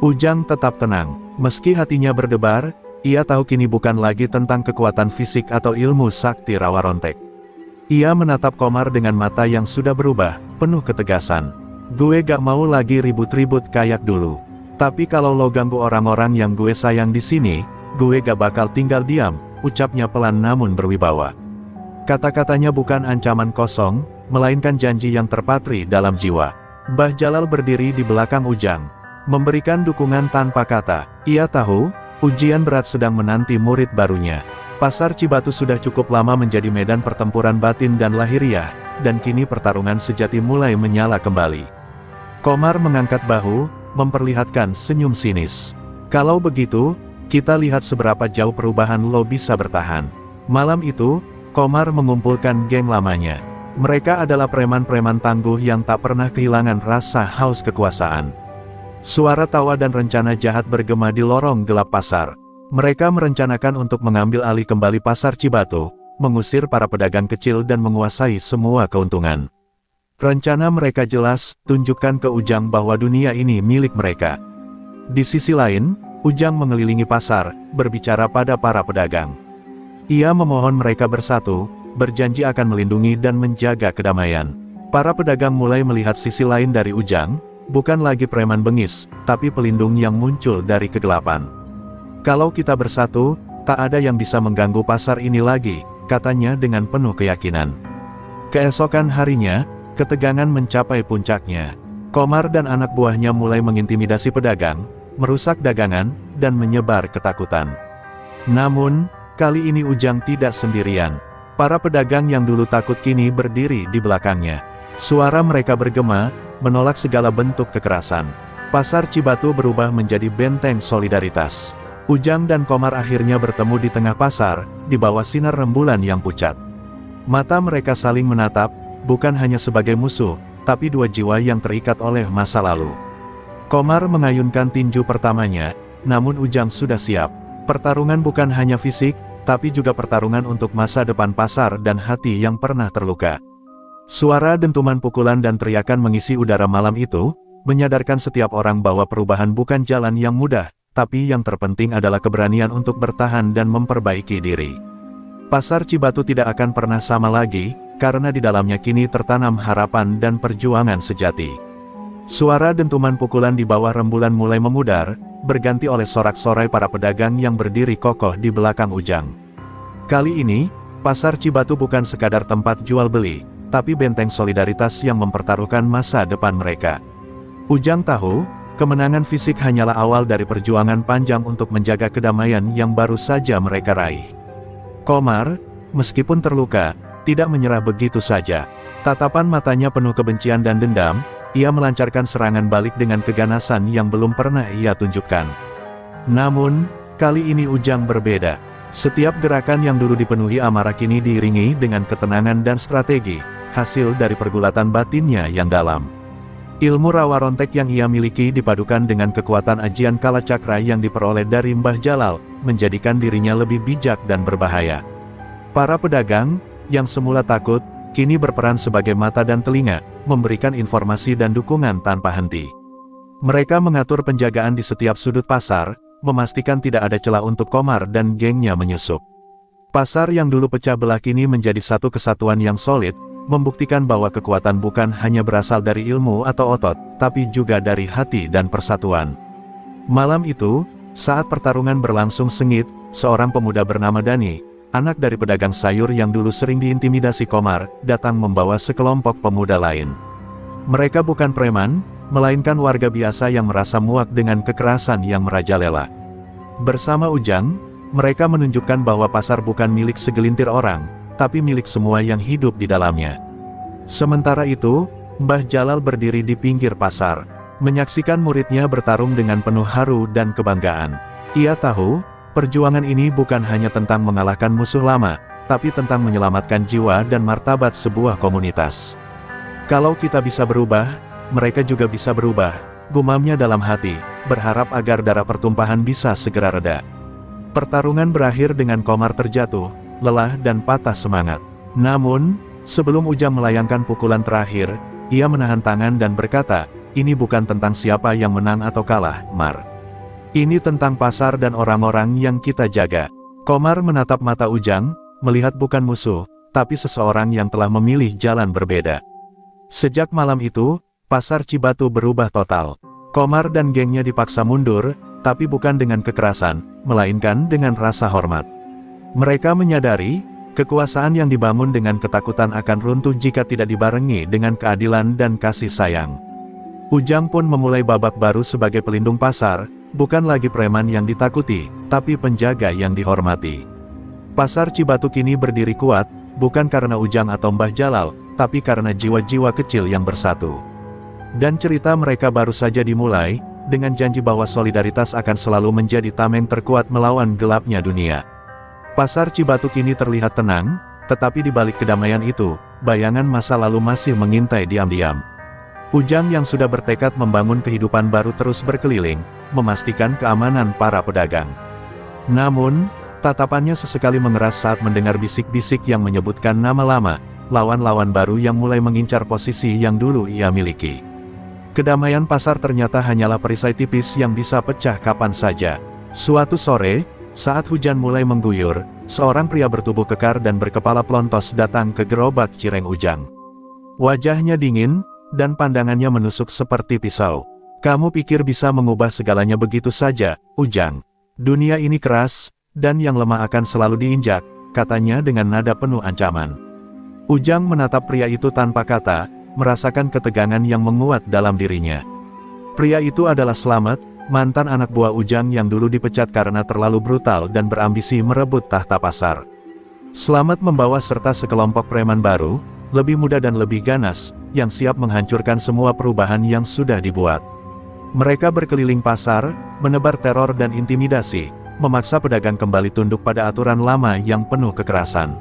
Ujang tetap tenang, meski hatinya berdebar, ia tahu kini bukan lagi tentang kekuatan fisik atau ilmu sakti rawa rontek. Ia menatap Komar dengan mata yang sudah berubah, penuh ketegasan. "Gue gak mau lagi ribut-ribut kayak dulu. Tapi kalau lo ganggu orang-orang yang gue sayang di sini, gue gak bakal tinggal diam," ucapnya pelan namun berwibawa. Kata-katanya bukan ancaman kosong, melainkan janji yang terpatri dalam jiwa. Mbah Jalal berdiri di belakang Ujang, memberikan dukungan tanpa kata. Ia tahu, ujian berat sedang menanti murid barunya. Pasar Cibatu sudah cukup lama menjadi medan pertempuran batin dan lahiriah, dan kini pertarungan sejati mulai menyala kembali. Komar mengangkat bahu, memperlihatkan senyum sinis. "Kalau begitu, kita lihat seberapa jauh perubahan lo bisa bertahan." Malam itu, Komar mengumpulkan geng lamanya. Mereka adalah preman-preman tangguh yang tak pernah kehilangan rasa haus kekuasaan. Suara tawa dan rencana jahat bergema di lorong gelap pasar. Mereka merencanakan untuk mengambil alih kembali pasar Cibatu, mengusir para pedagang kecil dan menguasai semua keuntungan. Rencana mereka jelas, tunjukkan ke Ujang bahwa dunia ini milik mereka. Di sisi lain, Ujang mengelilingi pasar, berbicara pada para pedagang. Ia memohon mereka bersatu, berjanji akan melindungi dan menjaga kedamaian. Para pedagang mulai melihat sisi lain dari Ujang, bukan lagi preman bengis, tapi pelindung yang muncul dari kegelapan. "Kalau kita bersatu, tak ada yang bisa mengganggu pasar ini lagi," katanya dengan penuh keyakinan. Keesokan harinya, ketegangan mencapai puncaknya. Komar dan anak buahnya mulai mengintimidasi pedagang, merusak dagangan, dan menyebar ketakutan. Namun, kali ini Ujang tidak sendirian. Para pedagang yang dulu takut kini berdiri di belakangnya. Suara mereka bergema, menolak segala bentuk kekerasan. Pasar Cibatu berubah menjadi benteng solidaritas. Ujang dan Komar akhirnya bertemu di tengah pasar, di bawah sinar rembulan yang pucat. Mata mereka saling menatap, bukan hanya sebagai musuh, tapi dua jiwa yang terikat oleh masa lalu. Komar mengayunkan tinju pertamanya, namun Ujang sudah siap. Pertarungan bukan hanya fisik, tapi juga pertarungan untuk masa depan pasar dan hati yang pernah terluka. Suara dentuman pukulan dan teriakan mengisi udara malam itu, menyadarkan setiap orang bahwa perubahan bukan jalan yang mudah, tapi yang terpenting adalah keberanian untuk bertahan dan memperbaiki diri. Pasar Cibatu tidak akan pernah sama lagi, karena di dalamnya kini tertanam harapan dan perjuangan sejati. Suara dentuman pukulan di bawah rembulan mulai memudar, berganti oleh sorak-sorai para pedagang yang berdiri kokoh di belakang Ujang. Kali ini, Pasar Cibatu bukan sekadar tempat jual beli, tapi benteng solidaritas yang mempertaruhkan masa depan mereka. Ujang tahu, kemenangan fisik hanyalah awal dari perjuangan panjang untuk menjaga kedamaian yang baru saja mereka raih. Komar, meskipun terluka, tidak menyerah begitu saja. Tatapan matanya penuh kebencian dan dendam, ia melancarkan serangan balik dengan keganasan yang belum pernah ia tunjukkan. Namun, kali ini Ujang berbeda. Setiap gerakan yang dulu dipenuhi amarah kini diiringi dengan ketenangan dan strategi, hasil dari pergulatan batinnya yang dalam. Ilmu rawa rontek yang ia miliki dipadukan dengan kekuatan ajian kalacakra yang diperoleh dari Mbah Jalal, menjadikan dirinya lebih bijak dan berbahaya. Para pedagang, yang semula takut, kini berperan sebagai mata dan telinga, memberikan informasi dan dukungan tanpa henti. Mereka mengatur penjagaan di setiap sudut pasar, memastikan tidak ada celah untuk Komar dan gengnya menyusup. Pasar yang dulu pecah belah kini menjadi satu kesatuan yang solid, membuktikan bahwa kekuatan bukan hanya berasal dari ilmu atau otot, tapi juga dari hati dan persatuan. Malam itu, saat pertarungan berlangsung sengit, seorang pemuda bernama Dani, anak dari pedagang sayur yang dulu sering diintimidasi Komar, datang membawa sekelompok pemuda lain. Mereka bukan preman, melainkan warga biasa yang merasa muak dengan kekerasan yang merajalela. Bersama Ujang, mereka menunjukkan bahwa pasar bukan milik segelintir orang, tapi milik semua yang hidup di dalamnya. Sementara itu, Mbah Jalal berdiri di pinggir pasar, menyaksikan muridnya bertarung dengan penuh haru dan kebanggaan. Ia tahu, perjuangan ini bukan hanya tentang mengalahkan musuh lama, tapi tentang menyelamatkan jiwa dan martabat sebuah komunitas. Kalau kita bisa berubah, mereka juga bisa berubah, gumamnya dalam hati, berharap agar darah pertumpahan bisa segera reda. Pertarungan berakhir dengan Komar terjatuh, lelah dan patah semangat. Namun, sebelum Ujang melayangkan pukulan terakhir, ia menahan tangan dan berkata, "Ini bukan tentang siapa yang menang atau kalah, Mar. Ini tentang pasar dan orang-orang yang kita jaga." Komar menatap mata Ujang, melihat bukan musuh, tapi seseorang yang telah memilih jalan berbeda. Sejak malam itu, Pasar Cibatu berubah total. Komar dan gengnya dipaksa mundur, tapi bukan dengan kekerasan, melainkan dengan rasa hormat. Mereka menyadari, kekuasaan yang dibangun dengan ketakutan akan runtuh jika tidak dibarengi dengan keadilan dan kasih sayang. Ujang pun memulai babak baru sebagai pelindung pasar, bukan lagi preman yang ditakuti, tapi penjaga yang dihormati. Pasar Cibatu kini berdiri kuat, bukan karena Ujang atau Mbah Jalal, tapi karena jiwa-jiwa kecil yang bersatu. Dan cerita mereka baru saja dimulai, dengan janji bahwa solidaritas akan selalu menjadi tameng terkuat melawan gelapnya dunia. Pasar Cibatu kini terlihat tenang, tetapi di balik kedamaian itu, bayangan masa lalu masih mengintai diam-diam. Ujang yang sudah bertekad membangun kehidupan baru terus berkeliling, memastikan keamanan para pedagang. Namun, tatapannya sesekali mengeras saat mendengar bisik-bisik yang menyebutkan nama lama, lawan-lawan baru yang mulai mengincar posisi yang dulu ia miliki. Kedamaian pasar ternyata hanyalah perisai tipis yang bisa pecah kapan saja. Suatu sore, saat hujan mulai mengguyur, seorang pria bertubuh kekar dan berkepala pelontos datang ke gerobak cireng Ujang. Wajahnya dingin, dan pandangannya menusuk seperti pisau. "Kamu pikir bisa mengubah segalanya begitu saja, Ujang? Dunia ini keras, dan yang lemah akan selalu diinjak," katanya dengan nada penuh ancaman. Ujang menatap pria itu tanpa kata, merasakan ketegangan yang menguat dalam dirinya. Pria itu adalah Slamet, mantan anak buah Ujang yang dulu dipecat karena terlalu brutal dan berambisi merebut tahta pasar. Slamet membawa serta sekelompok preman baru, lebih muda dan lebih ganas, yang siap menghancurkan semua perubahan yang sudah dibuat. Mereka berkeliling pasar, menebar teror dan intimidasi, memaksa pedagang kembali tunduk pada aturan lama yang penuh kekerasan.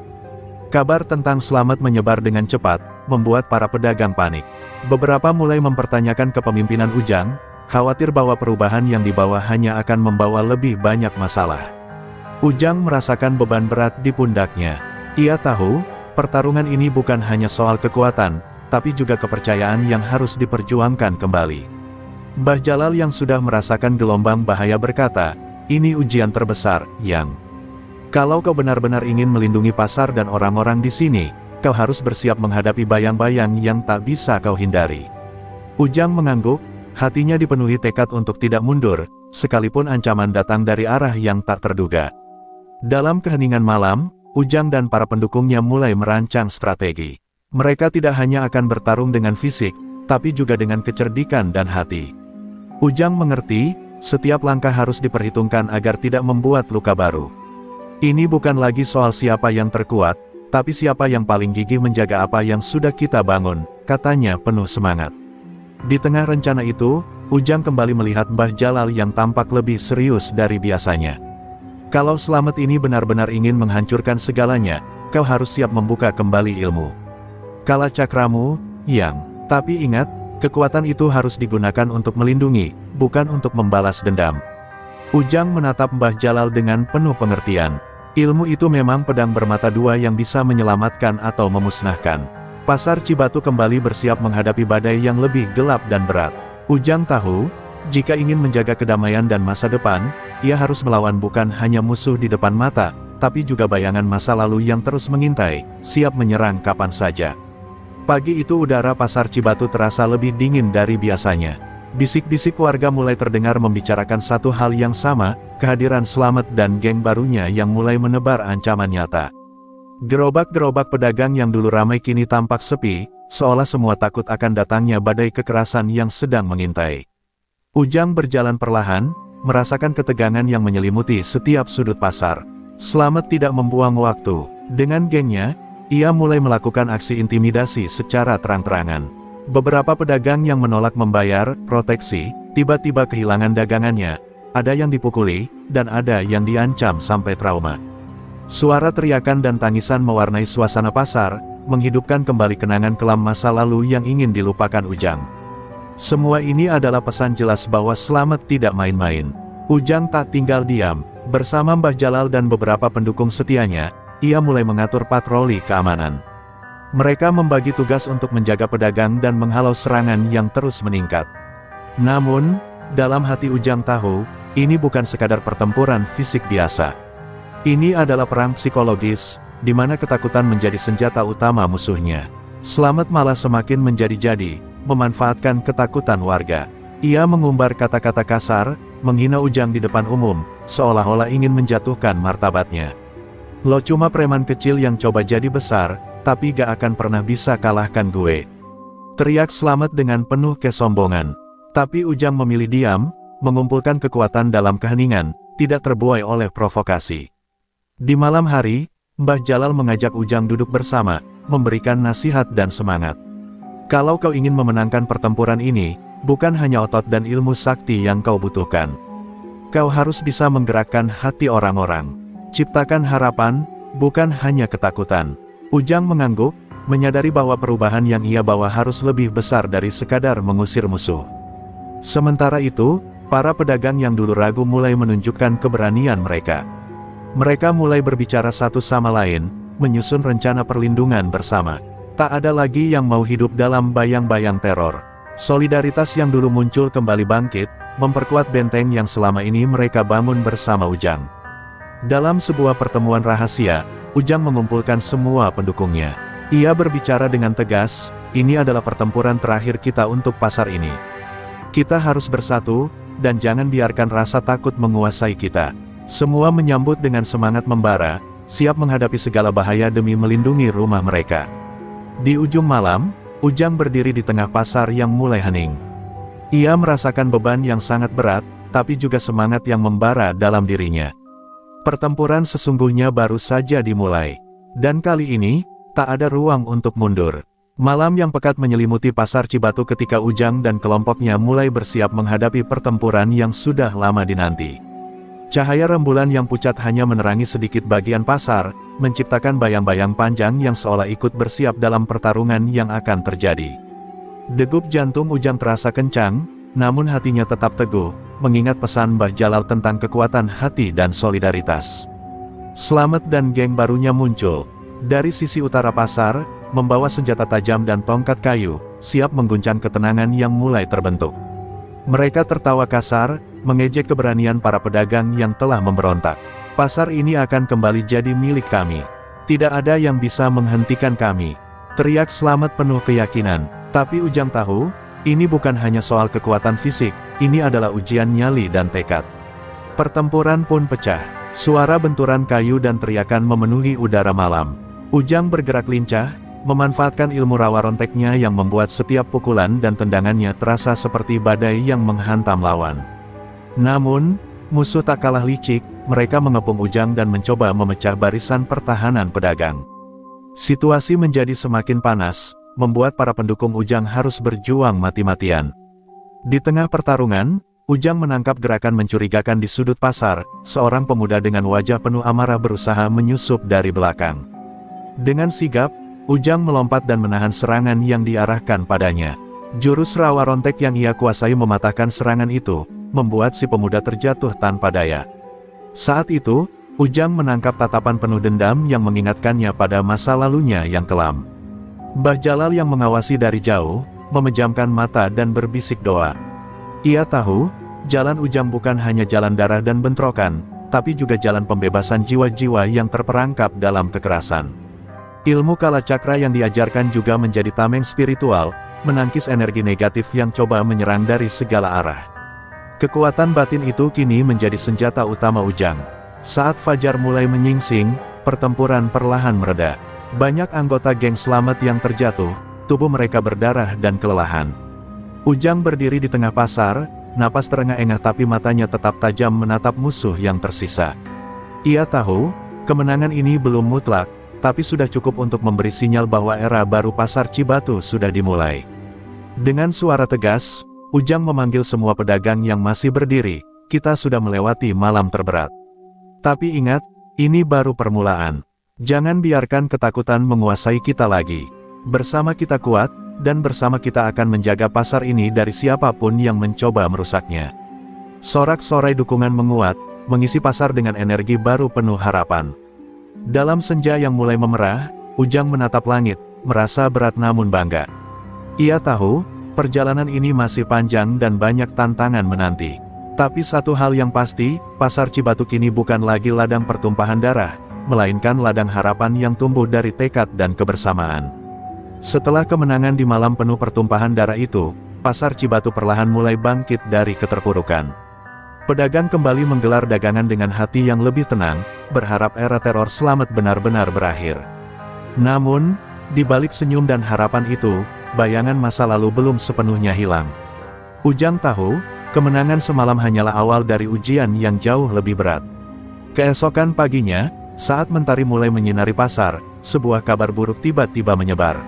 Kabar tentang Slamet menyebar dengan cepat, membuat para pedagang panik. Beberapa mulai mempertanyakan kepemimpinan Ujang, khawatir bahwa perubahan yang dibawa hanya akan membawa lebih banyak masalah. Ujang merasakan beban berat di pundaknya. Ia tahu, pertarungan ini bukan hanya soal kekuatan, tapi juga kepercayaan yang harus diperjuangkan kembali. Mbah Jalal yang sudah merasakan gelombang bahaya berkata, "Ini ujian terbesar, Yang. Kalau kau benar-benar ingin melindungi pasar dan orang-orang di sini, kau harus bersiap menghadapi bayang-bayang yang tak bisa kau hindari." Ujang mengangguk, hatinya dipenuhi tekad untuk tidak mundur, sekalipun ancaman datang dari arah yang tak terduga. Dalam keheningan malam, Ujang dan para pendukungnya mulai merancang strategi. Mereka tidak hanya akan bertarung dengan fisik, tapi juga dengan kecerdikan dan hati. Ujang mengerti, setiap langkah harus diperhitungkan agar tidak membuat luka baru. Ini bukan lagi soal siapa yang terkuat, tapi siapa yang paling gigih menjaga apa yang sudah kita bangun, katanya penuh semangat. Di tengah rencana itu, Ujang kembali melihat Mbah Jalal yang tampak lebih serius dari biasanya. Kalau Slamet ini benar-benar ingin menghancurkan segalanya, kau harus siap membuka kembali ilmu Kala Cakramu, Yang. Tapi ingat, kekuatan itu harus digunakan untuk melindungi, bukan untuk membalas dendam. Ujang menatap Mbah Jalal dengan penuh pengertian. Ilmu itu memang pedang bermata dua yang bisa menyelamatkan atau memusnahkan. Pasar Cibatu kembali bersiap menghadapi badai yang lebih gelap dan berat. Ujang tahu, jika ingin menjaga kedamaian dan masa depan, ia harus melawan bukan hanya musuh di depan mata, tapi juga bayangan masa lalu yang terus mengintai, siap menyerang kapan saja. Pagi itu udara pasar Cibatu terasa lebih dingin dari biasanya. Bisik-bisik warga mulai terdengar membicarakan satu hal yang sama, kehadiran Slamet dan geng barunya yang mulai menebar ancaman nyata. Gerobak-gerobak pedagang yang dulu ramai kini tampak sepi, seolah semua takut akan datangnya badai kekerasan yang sedang mengintai. Ujang berjalan perlahan, merasakan ketegangan yang menyelimuti setiap sudut pasar. Slamet tidak membuang waktu. Dengan gengnya, ia mulai melakukan aksi intimidasi secara terang-terangan. Beberapa pedagang yang menolak membayar proteksi, tiba-tiba kehilangan dagangannya. Ada yang dipukuli, dan ada yang diancam sampai trauma. Suara teriakan dan tangisan mewarnai suasana pasar, menghidupkan kembali kenangan kelam masa lalu yang ingin dilupakan Ujang. Semua ini adalah pesan jelas bahwa Slamet tidak main-main. Ujang tak tinggal diam. Bersama Mbah Jalal dan beberapa pendukung setianya, ia mulai mengatur patroli keamanan. Mereka membagi tugas untuk menjaga pedagang dan menghalau serangan yang terus meningkat. Namun, dalam hati Ujang tahu, ini bukan sekadar pertempuran fisik biasa. Ini adalah perang psikologis, di mana ketakutan menjadi senjata utama musuhnya. Slamet malah semakin menjadi-jadi, memanfaatkan ketakutan warga. Ia mengumbar kata-kata kasar, menghina Ujang di depan umum, seolah-olah ingin menjatuhkan martabatnya. "Lo cuma preman kecil yang coba jadi besar, tapi gak akan pernah bisa kalahkan gue," teriak Slamet dengan penuh kesombongan. Tapi Ujang memilih diam, mengumpulkan kekuatan dalam keheningan, tidak terbuai oleh provokasi. Di malam hari, Mbah Jalal mengajak Ujang duduk bersama, memberikan nasihat dan semangat. "Kalau kau ingin memenangkan pertempuran ini, bukan hanya otot dan ilmu sakti yang kau butuhkan. Kau harus bisa menggerakkan hati orang-orang. Ciptakan harapan, bukan hanya ketakutan." Ujang mengangguk, menyadari bahwa perubahan yang ia bawa harus lebih besar dari sekadar mengusir musuh. Sementara itu, para pedagang yang dulu ragu mulai menunjukkan keberanian mereka. Mereka mulai berbicara satu sama lain, menyusun rencana perlindungan bersama. Tak ada lagi yang mau hidup dalam bayang-bayang teror. Solidaritas yang dulu muncul kembali bangkit, memperkuat benteng yang selama ini mereka bangun bersama Ujang. Dalam sebuah pertemuan rahasia, Ujang mengumpulkan semua pendukungnya. Ia berbicara dengan tegas, "Ini adalah pertempuran terakhir kita untuk pasar ini. Kita harus bersatu, dan jangan biarkan rasa takut menguasai kita." Semua menyambut dengan semangat membara, siap menghadapi segala bahaya demi melindungi rumah mereka. Di ujung malam, Ujang berdiri di tengah pasar yang mulai hening. Ia merasakan beban yang sangat berat, tapi juga semangat yang membara dalam dirinya. Pertempuran sesungguhnya baru saja dimulai. Dan kali ini, tak ada ruang untuk mundur. Malam yang pekat menyelimuti pasar Cibatu ketika Ujang dan kelompoknya mulai bersiap menghadapi pertempuran yang sudah lama dinanti. Cahaya rembulan yang pucat hanya menerangi sedikit bagian pasar, menciptakan bayang-bayang panjang yang seolah ikut bersiap dalam pertarungan yang akan terjadi. Degup jantung Ujang terasa kencang, namun hatinya tetap teguh, mengingat pesan Mbah Jalal tentang kekuatan hati dan solidaritas. Slamet dan geng barunya muncul. Dari sisi utara pasar, membawa senjata tajam dan tongkat kayu, siap mengguncang ketenangan yang mulai terbentuk. Mereka tertawa kasar, mengejek keberanian para pedagang yang telah memberontak. Pasar ini akan kembali jadi milik kami. Tidak ada yang bisa menghentikan kami. Teriak Slamet penuh keyakinan. Tapi Ujang tahu, ini bukan hanya soal kekuatan fisik, ini adalah ujian nyali dan tekad. Pertempuran pun pecah. Suara benturan kayu dan teriakan memenuhi udara malam. Ujang bergerak lincah, memanfaatkan ilmu rawa ronteknya yang membuat setiap pukulan dan tendangannya terasa seperti badai yang menghantam lawan. Namun, musuh tak kalah licik, mereka mengepung Ujang dan mencoba memecah barisan pertahanan pedagang. Situasi menjadi semakin panas, membuat para pendukung Ujang harus berjuang mati-matian. Di tengah pertarungan, Ujang menangkap gerakan mencurigakan di sudut pasar, seorang pemuda dengan wajah penuh amarah berusaha menyusup dari belakang. Dengan sigap, Ujang melompat dan menahan serangan yang diarahkan padanya. Jurus rawa rontek yang ia kuasai mematahkan serangan itu, membuat si pemuda terjatuh tanpa daya. Saat itu, Ujang menangkap tatapan penuh dendam yang mengingatkannya pada masa lalunya yang kelam. Mbah Jalal yang mengawasi dari jauh, memejamkan mata dan berbisik doa. Ia tahu, jalan Ujang bukan hanya jalan darah dan bentrokan, tapi juga jalan pembebasan jiwa-jiwa yang terperangkap dalam kekerasan. Ilmu kala cakra yang diajarkan juga menjadi tameng spiritual, menangkis energi negatif yang coba menyerang dari segala arah. Kekuatan batin itu kini menjadi senjata utama Ujang. Saat fajar mulai menyingsing, pertempuran perlahan mereda. Banyak anggota geng Slamet yang terjatuh, tubuh mereka berdarah dan kelelahan. Ujang berdiri di tengah pasar, napas terengah-engah tapi matanya tetap tajam menatap musuh yang tersisa. Ia tahu, kemenangan ini belum mutlak, tapi sudah cukup untuk memberi sinyal bahwa era baru pasar Cibatu sudah dimulai. Dengan suara tegas, Ujang memanggil semua pedagang yang masih berdiri, kita sudah melewati malam terberat. Tapi ingat, ini baru permulaan. Jangan biarkan ketakutan menguasai kita lagi. Bersama kita kuat, dan bersama kita akan menjaga pasar ini dari siapapun yang mencoba merusaknya. Sorak-sorai dukungan menguat, mengisi pasar dengan energi baru penuh harapan. Dalam senja yang mulai memerah, Ujang menatap langit, merasa berat namun bangga. Ia tahu, perjalanan ini masih panjang dan banyak tantangan menanti. Tapi satu hal yang pasti, pasar Cibatu kini bukan lagi ladang pertumpahan darah, melainkan ladang harapan yang tumbuh dari tekad dan kebersamaan. Setelah kemenangan di malam penuh pertumpahan darah itu, pasar Cibatu perlahan mulai bangkit dari keterpurukan. Pedagang kembali menggelar dagangan dengan hati yang lebih tenang, berharap era teror Slamet benar-benar berakhir. Namun, di balik senyum dan harapan itu, bayangan masa lalu belum sepenuhnya hilang. Ujang tahu, kemenangan semalam hanyalah awal dari ujian yang jauh lebih berat. Keesokan paginya, saat mentari mulai menyinari pasar, sebuah kabar buruk tiba-tiba menyebar.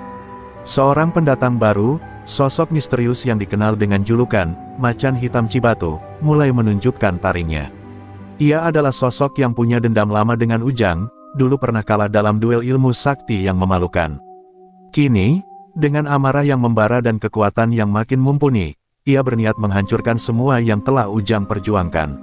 Seorang pendatang baru, sosok misterius yang dikenal dengan julukan Macan Hitam Cibatu, mulai menunjukkan taringnya. Ia adalah sosok yang punya dendam lama dengan Ujang, dulu pernah kalah dalam duel ilmu sakti yang memalukan. Kini, dengan amarah yang membara dan kekuatan yang makin mumpuni, ia berniat menghancurkan semua yang telah Ujang perjuangkan.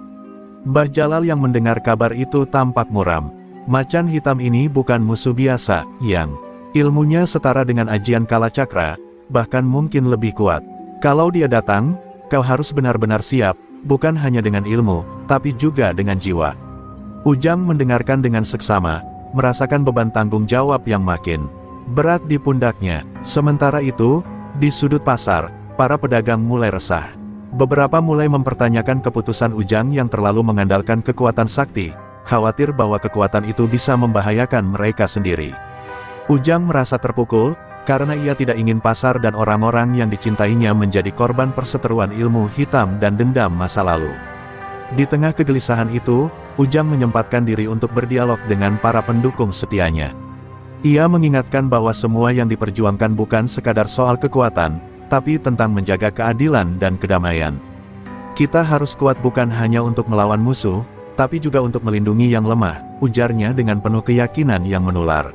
Mbah Jalal yang mendengar kabar itu tampak muram. Macan hitam ini bukan musuh biasa, yang ilmunya setara dengan ajian kala cakra, bahkan mungkin lebih kuat. Kalau dia datang, kau harus benar-benar siap, bukan hanya dengan ilmu, tapi juga dengan jiwa. Ujang mendengarkan dengan seksama, merasakan beban tanggung jawab yang makin berat di pundaknya. Sementara itu, di sudut pasar, para pedagang mulai resah. Beberapa mulai mempertanyakan keputusan Ujang yang terlalu mengandalkan kekuatan sakti, khawatir bahwa kekuatan itu bisa membahayakan mereka sendiri. Ujang merasa terpukul, karena ia tidak ingin pasar dan orang-orang yang dicintainya menjadi korban perseteruan ilmu hitam dan dendam masa lalu. Di tengah kegelisahan itu, Ujang menyempatkan diri untuk berdialog dengan para pendukung setianya. Ia mengingatkan bahwa semua yang diperjuangkan bukan sekadar soal kekuatan, tapi tentang menjaga keadilan dan kedamaian. Kita harus kuat bukan hanya untuk melawan musuh, tapi juga untuk melindungi yang lemah, ujarnya dengan penuh keyakinan yang menular.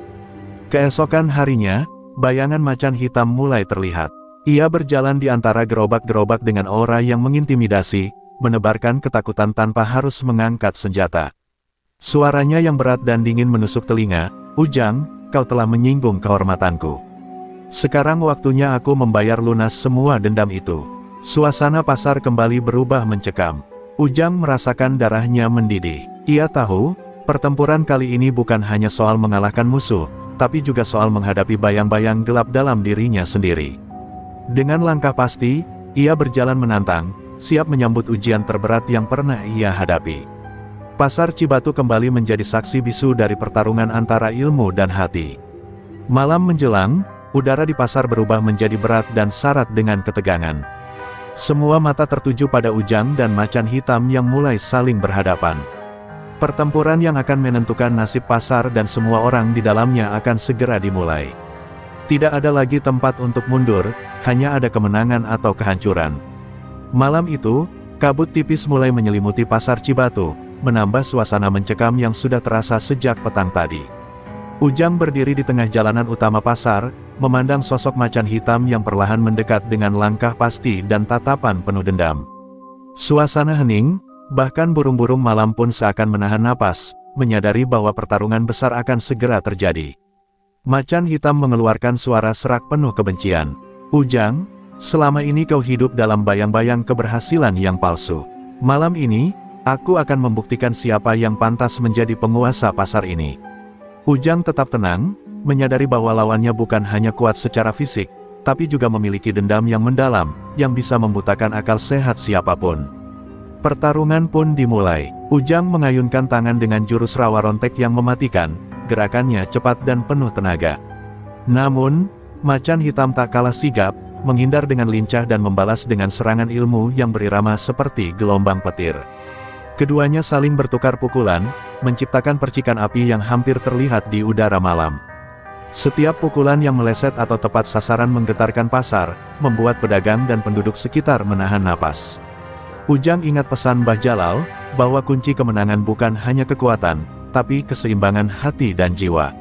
Keesokan harinya, bayangan macan hitam mulai terlihat. Ia berjalan di antara gerobak-gerobak dengan aura yang mengintimidasi, menebarkan ketakutan tanpa harus mengangkat senjata. Suaranya yang berat dan dingin menusuk telinga, "Ujang, kau telah menyinggung kehormatanku. Sekarang waktunya aku membayar lunas semua dendam itu." Suasana pasar kembali berubah mencekam. Ujang merasakan darahnya mendidih. Ia tahu, pertempuran kali ini bukan hanya soal mengalahkan musuh, tapi juga soal menghadapi bayang-bayang gelap dalam dirinya sendiri. Dengan langkah pasti, ia berjalan menantang, siap menyambut ujian terberat yang pernah ia hadapi. Pasar Cibatu kembali menjadi saksi bisu dari pertarungan antara ilmu dan hati. Malam menjelang, udara di pasar berubah menjadi berat dan syarat dengan ketegangan. Semua mata tertuju pada Ujang dan macan hitam yang mulai saling berhadapan. Pertempuran yang akan menentukan nasib pasar dan semua orang di dalamnya akan segera dimulai. Tidak ada lagi tempat untuk mundur, hanya ada kemenangan atau kehancuran. Malam itu, kabut tipis mulai menyelimuti pasar Cibatu, menambah suasana mencekam yang sudah terasa sejak petang tadi. Ujang berdiri di tengah jalanan utama pasar, memandang sosok macan hitam yang perlahan mendekat dengan langkah pasti dan tatapan penuh dendam. Suasana hening, bahkan burung-burung malam pun seakan menahan napas, menyadari bahwa pertarungan besar akan segera terjadi. Macan hitam mengeluarkan suara serak penuh kebencian. Ujang, selama ini kau hidup dalam bayang-bayang keberhasilan yang palsu. Malam ini, aku akan membuktikan siapa yang pantas menjadi penguasa pasar ini. Ujang tetap tenang, menyadari bahwa lawannya bukan hanya kuat secara fisik, tapi juga memiliki dendam yang mendalam, yang bisa membutakan akal sehat siapapun. Pertarungan pun dimulai. Ujang mengayunkan tangan dengan jurus rawa rontek yang mematikan, gerakannya cepat dan penuh tenaga. Namun, macan hitam tak kalah sigap, menghindar dengan lincah dan membalas dengan serangan ilmu yang berirama seperti gelombang petir. Keduanya saling bertukar pukulan, menciptakan percikan api yang hampir terlihat di udara malam. Setiap pukulan yang meleset atau tepat sasaran menggetarkan pasar, membuat pedagang dan penduduk sekitar menahan napas. Ujang ingat pesan Mbah Jalal, bahwa kunci kemenangan bukan hanya kekuatan, tapi keseimbangan hati dan jiwa.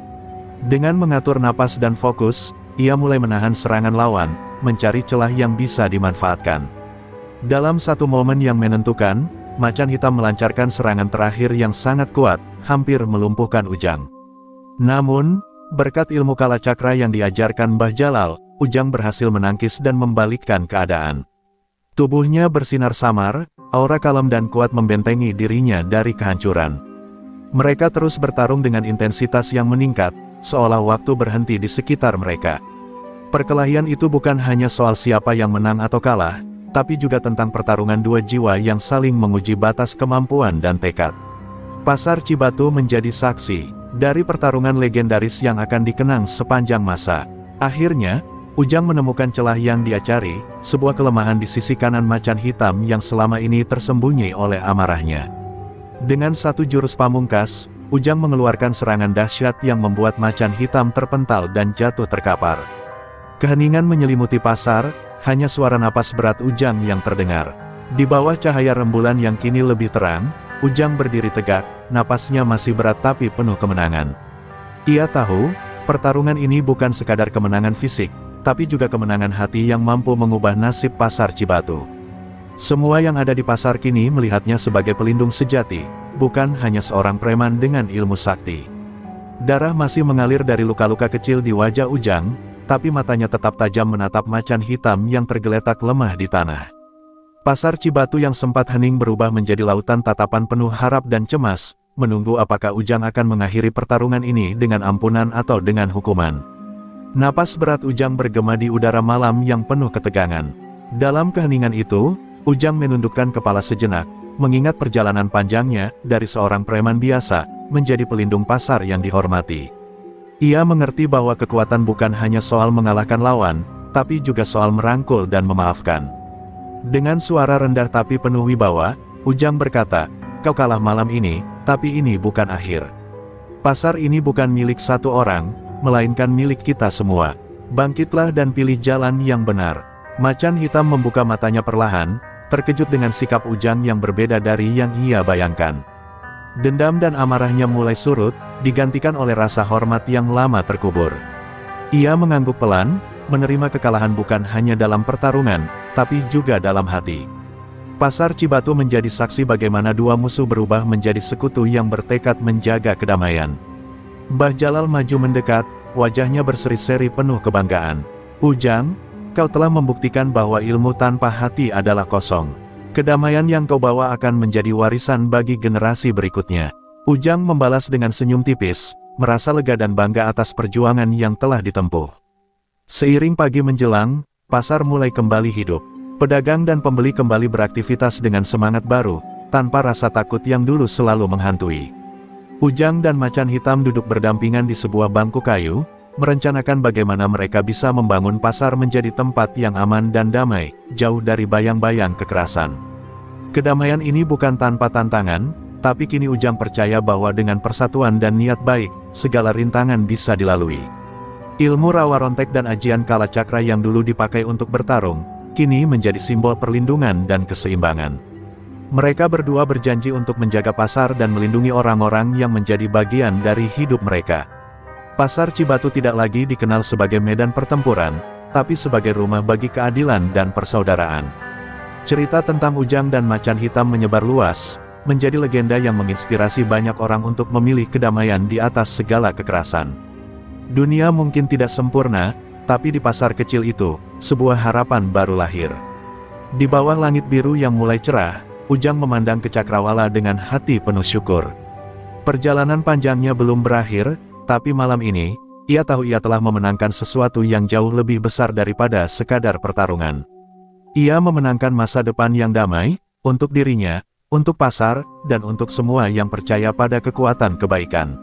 Dengan mengatur napas dan fokus, ia mulai menahan serangan lawan, mencari celah yang bisa dimanfaatkan. Dalam satu momen yang menentukan, macan hitam melancarkan serangan terakhir yang sangat kuat, hampir melumpuhkan Ujang. Namun, berkat ilmu kalacakra yang diajarkan Mbah Jalal, Ujang berhasil menangkis dan membalikkan keadaan. Tubuhnya bersinar samar, aura kalem dan kuat membentengi dirinya dari kehancuran. Mereka terus bertarung dengan intensitas yang meningkat, seolah waktu berhenti di sekitar mereka. Perkelahian itu bukan hanya soal siapa yang menang atau kalah, tapi juga tentang pertarungan dua jiwa yang saling menguji batas kemampuan dan tekad. Pasar Cibatu menjadi saksi dari pertarungan legendaris yang akan dikenang sepanjang masa. Akhirnya, Ujang menemukan celah yang dia cari, sebuah kelemahan di sisi kanan macan hitam yang selama ini tersembunyi oleh amarahnya. Dengan satu jurus pamungkas, Ujang mengeluarkan serangan dahsyat yang membuat macan hitam terpental dan jatuh terkapar. Keheningan menyelimuti pasar, hanya suara napas berat Ujang yang terdengar. Di bawah cahaya rembulan yang kini lebih terang, Ujang berdiri tegak, napasnya masih berat tapi penuh kemenangan. Ia tahu, pertarungan ini bukan sekadar kemenangan fisik, tapi juga kemenangan hati yang mampu mengubah nasib pasar Cibatu. Semua yang ada di pasar kini melihatnya sebagai pelindung sejati, bukan hanya seorang preman dengan ilmu sakti. Darah masih mengalir dari luka-luka kecil di wajah Ujang, tapi matanya tetap tajam menatap macan hitam yang tergeletak lemah di tanah. Pasar Cibatu yang sempat hening berubah menjadi lautan tatapan penuh harap dan cemas, menunggu apakah Ujang akan mengakhiri pertarungan ini dengan ampunan atau dengan hukuman. Napas berat Ujang bergema di udara malam yang penuh ketegangan. Dalam keheningan itu, Ujang menundukkan kepala sejenak, mengingat perjalanan panjangnya, dari seorang preman biasa, menjadi pelindung pasar yang dihormati. Ia mengerti bahwa kekuatan bukan hanya soal mengalahkan lawan, tapi juga soal merangkul dan memaafkan. Dengan suara rendah tapi penuh wibawa, Ujang berkata, "Kau kalah malam ini, tapi ini bukan akhir. Pasar ini bukan milik satu orang, melainkan milik kita semua. Bangkitlah dan pilih jalan yang benar." Macan hitam membuka matanya perlahan, terkejut dengan sikap Ujang yang berbeda dari yang ia bayangkan. Dendam dan amarahnya mulai surut, digantikan oleh rasa hormat yang lama terkubur. Ia mengangguk pelan, menerima kekalahan bukan hanya dalam pertarungan, tapi juga dalam hati. Pasar Cibatu menjadi saksi bagaimana dua musuh berubah menjadi sekutu yang bertekad menjaga kedamaian. Mbah Jalal maju mendekat, wajahnya berseri-seri penuh kebanggaan. "Ujang, kau telah membuktikan bahwa ilmu tanpa hati adalah kosong. Kedamaian yang kau bawa akan menjadi warisan bagi generasi berikutnya. Ujang membalas dengan senyum tipis, merasa lega dan bangga atas perjuangan yang telah ditempuh. Seiring pagi menjelang, pasar mulai kembali hidup. Pedagang dan pembeli kembali beraktivitas dengan semangat baru, tanpa rasa takut yang dulu selalu menghantui. Ujang dan Macan Hitam duduk berdampingan di sebuah bangku kayu, merencanakan bagaimana mereka bisa membangun pasar menjadi tempat yang aman dan damai, jauh dari bayang-bayang kekerasan. Kedamaian ini bukan tanpa tantangan, tapi kini Ujang percaya bahwa dengan persatuan dan niat baik, segala rintangan bisa dilalui. Ilmu rawa rontek dan ajian kalacakra yang dulu dipakai untuk bertarung, kini menjadi simbol perlindungan dan keseimbangan. Mereka berdua berjanji untuk menjaga pasar dan melindungi orang-orang yang menjadi bagian dari hidup mereka. Pasar Cibatu tidak lagi dikenal sebagai medan pertempuran, tapi sebagai rumah bagi keadilan dan persaudaraan. Cerita tentang Ujang dan Macan Hitam menyebar luas, menjadi legenda yang menginspirasi banyak orang untuk memilih kedamaian di atas segala kekerasan. Dunia mungkin tidak sempurna, tapi di pasar kecil itu, sebuah harapan baru lahir. Di bawah langit biru yang mulai cerah, Ujang memandang ke Cakrawala dengan hati penuh syukur. Perjalanan panjangnya belum berakhir, tapi malam ini, ia tahu ia telah memenangkan sesuatu yang jauh lebih besar daripada sekadar pertarungan. Ia memenangkan masa depan yang damai, untuk dirinya, untuk pasar, dan untuk semua yang percaya pada kekuatan kebaikan.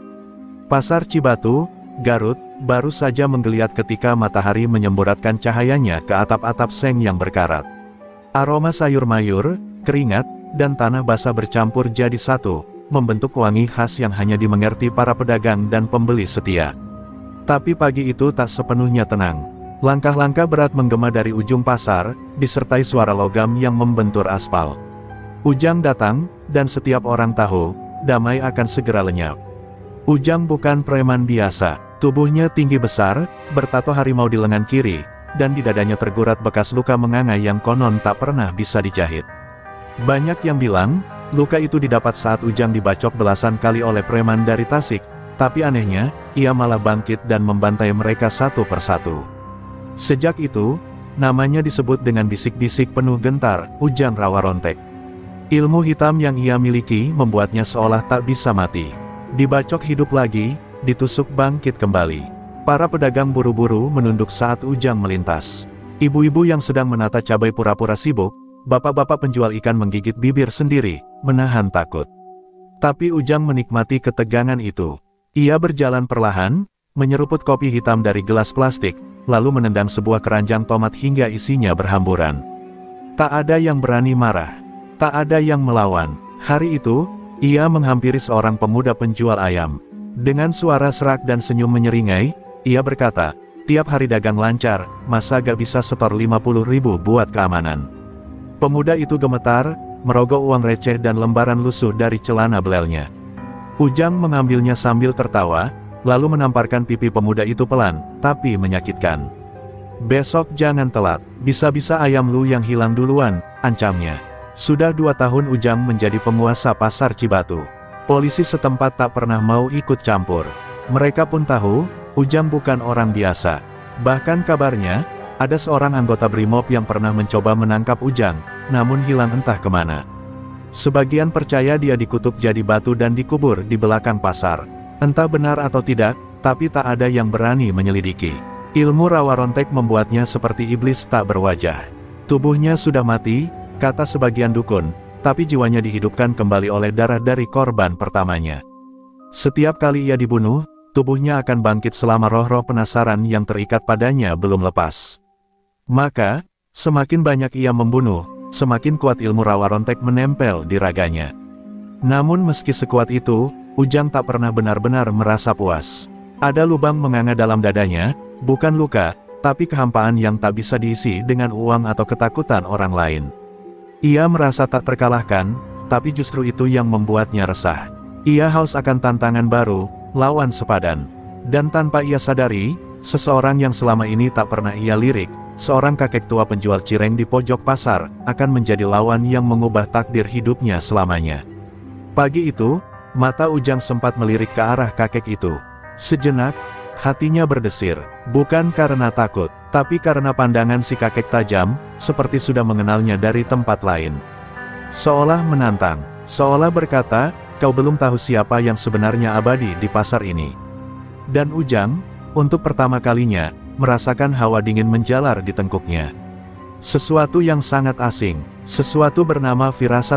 Pasar Cibatu, Garut, baru saja menggeliat ketika matahari menyemburatkan cahayanya ke atap-atap seng yang berkarat. Aroma sayur mayur, keringat, dan tanah basah bercampur jadi satu, membentuk wangi khas yang hanya dimengerti para pedagang dan pembeli setia. Tapi pagi itu tak sepenuhnya tenang. Langkah-langkah berat menggema dari ujung pasar, disertai suara logam yang membentur aspal. Ujang datang, dan setiap orang tahu, damai akan segera lenyap. Ujang bukan preman biasa, tubuhnya tinggi besar, bertato harimau di lengan kiri, dan di dadanya tergurat bekas luka menganga yang konon tak pernah bisa dijahit. Banyak yang bilang, luka itu didapat saat Ujang dibacok belasan kali oleh preman dari Tasik, tapi anehnya, ia malah bangkit dan membantai mereka satu persatu. Sejak itu, namanya disebut dengan bisik-bisik penuh gentar, Ujang Rawa Rontek. Ilmu hitam yang ia miliki membuatnya seolah tak bisa mati. Dibacok hidup lagi, ditusuk bangkit kembali. Para pedagang buru-buru menunduk saat Ujang melintas. Ibu-ibu yang sedang menata cabai pura-pura sibuk, bapak-bapak penjual ikan menggigit bibir sendiri, menahan takut. Tapi Ujang menikmati ketegangan itu. Ia berjalan perlahan, menyeruput kopi hitam dari gelas plastik, lalu menendang sebuah keranjang tomat hingga isinya berhamburan. Tak ada yang berani marah. Tak ada yang melawan. Hari itu, ia menghampiri seorang pemuda penjual ayam. Dengan suara serak dan senyum menyeringai, ia berkata, "Tiap hari dagang lancar, masa gak bisa setor 50.000 buat keamanan?" Pemuda itu gemetar, merogoh uang receh dan lembaran lusuh dari celana belelnya. Ujang mengambilnya sambil tertawa, lalu menamparkan pipi pemuda itu pelan, tapi menyakitkan. "Besok jangan telat, bisa-bisa ayam lu yang hilang duluan," ancamnya. Sudah 2 tahun Ujang menjadi penguasa pasar Cibatu. Polisi setempat tak pernah mau ikut campur. Mereka pun tahu, Ujang bukan orang biasa. Bahkan kabarnya, ada seorang anggota Brimob yang pernah mencoba menangkap Ujang, namun hilang entah kemana. Sebagian percaya dia dikutuk jadi batu dan dikubur di belakang pasar. Entah benar atau tidak, tapi tak ada yang berani menyelidiki. Ilmu rawa rontek membuatnya seperti iblis tak berwajah. Tubuhnya sudah mati, kata sebagian dukun, tapi jiwanya dihidupkan kembali oleh darah dari korban pertamanya. Setiap kali ia dibunuh, tubuhnya akan bangkit selama roh-roh penasaran yang terikat padanya belum lepas. Maka, semakin banyak ia membunuh, semakin kuat ilmu rawa rontek menempel di raganya. Namun meski sekuat itu, Ujang tak pernah benar-benar merasa puas. Ada lubang menganga dalam dadanya, bukan luka, tapi kehampaan yang tak bisa diisi dengan uang atau ketakutan orang lain. Ia merasa tak terkalahkan, tapi justru itu yang membuatnya resah. Ia haus akan tantangan baru, lawan sepadan. Dan tanpa ia sadari, seseorang yang selama ini tak pernah ia lirik, seorang kakek tua penjual cireng di pojok pasar, akan menjadi lawan yang mengubah takdir hidupnya selamanya. Pagi itu, mata Ujang sempat melirik ke arah kakek itu. Sejenak, Hatinya berdesir, bukan karena takut, tapi karena pandangan si kakek tajam, seperti sudah mengenalnya dari tempat lain. Seolah menantang, seolah berkata, kau belum tahu siapa yang sebenarnya abadi di pasar ini. Dan Ujang, untuk pertama kalinya, merasakan hawa dingin menjalar di tengkuknya. Sesuatu yang sangat asing, sesuatu bernama firasat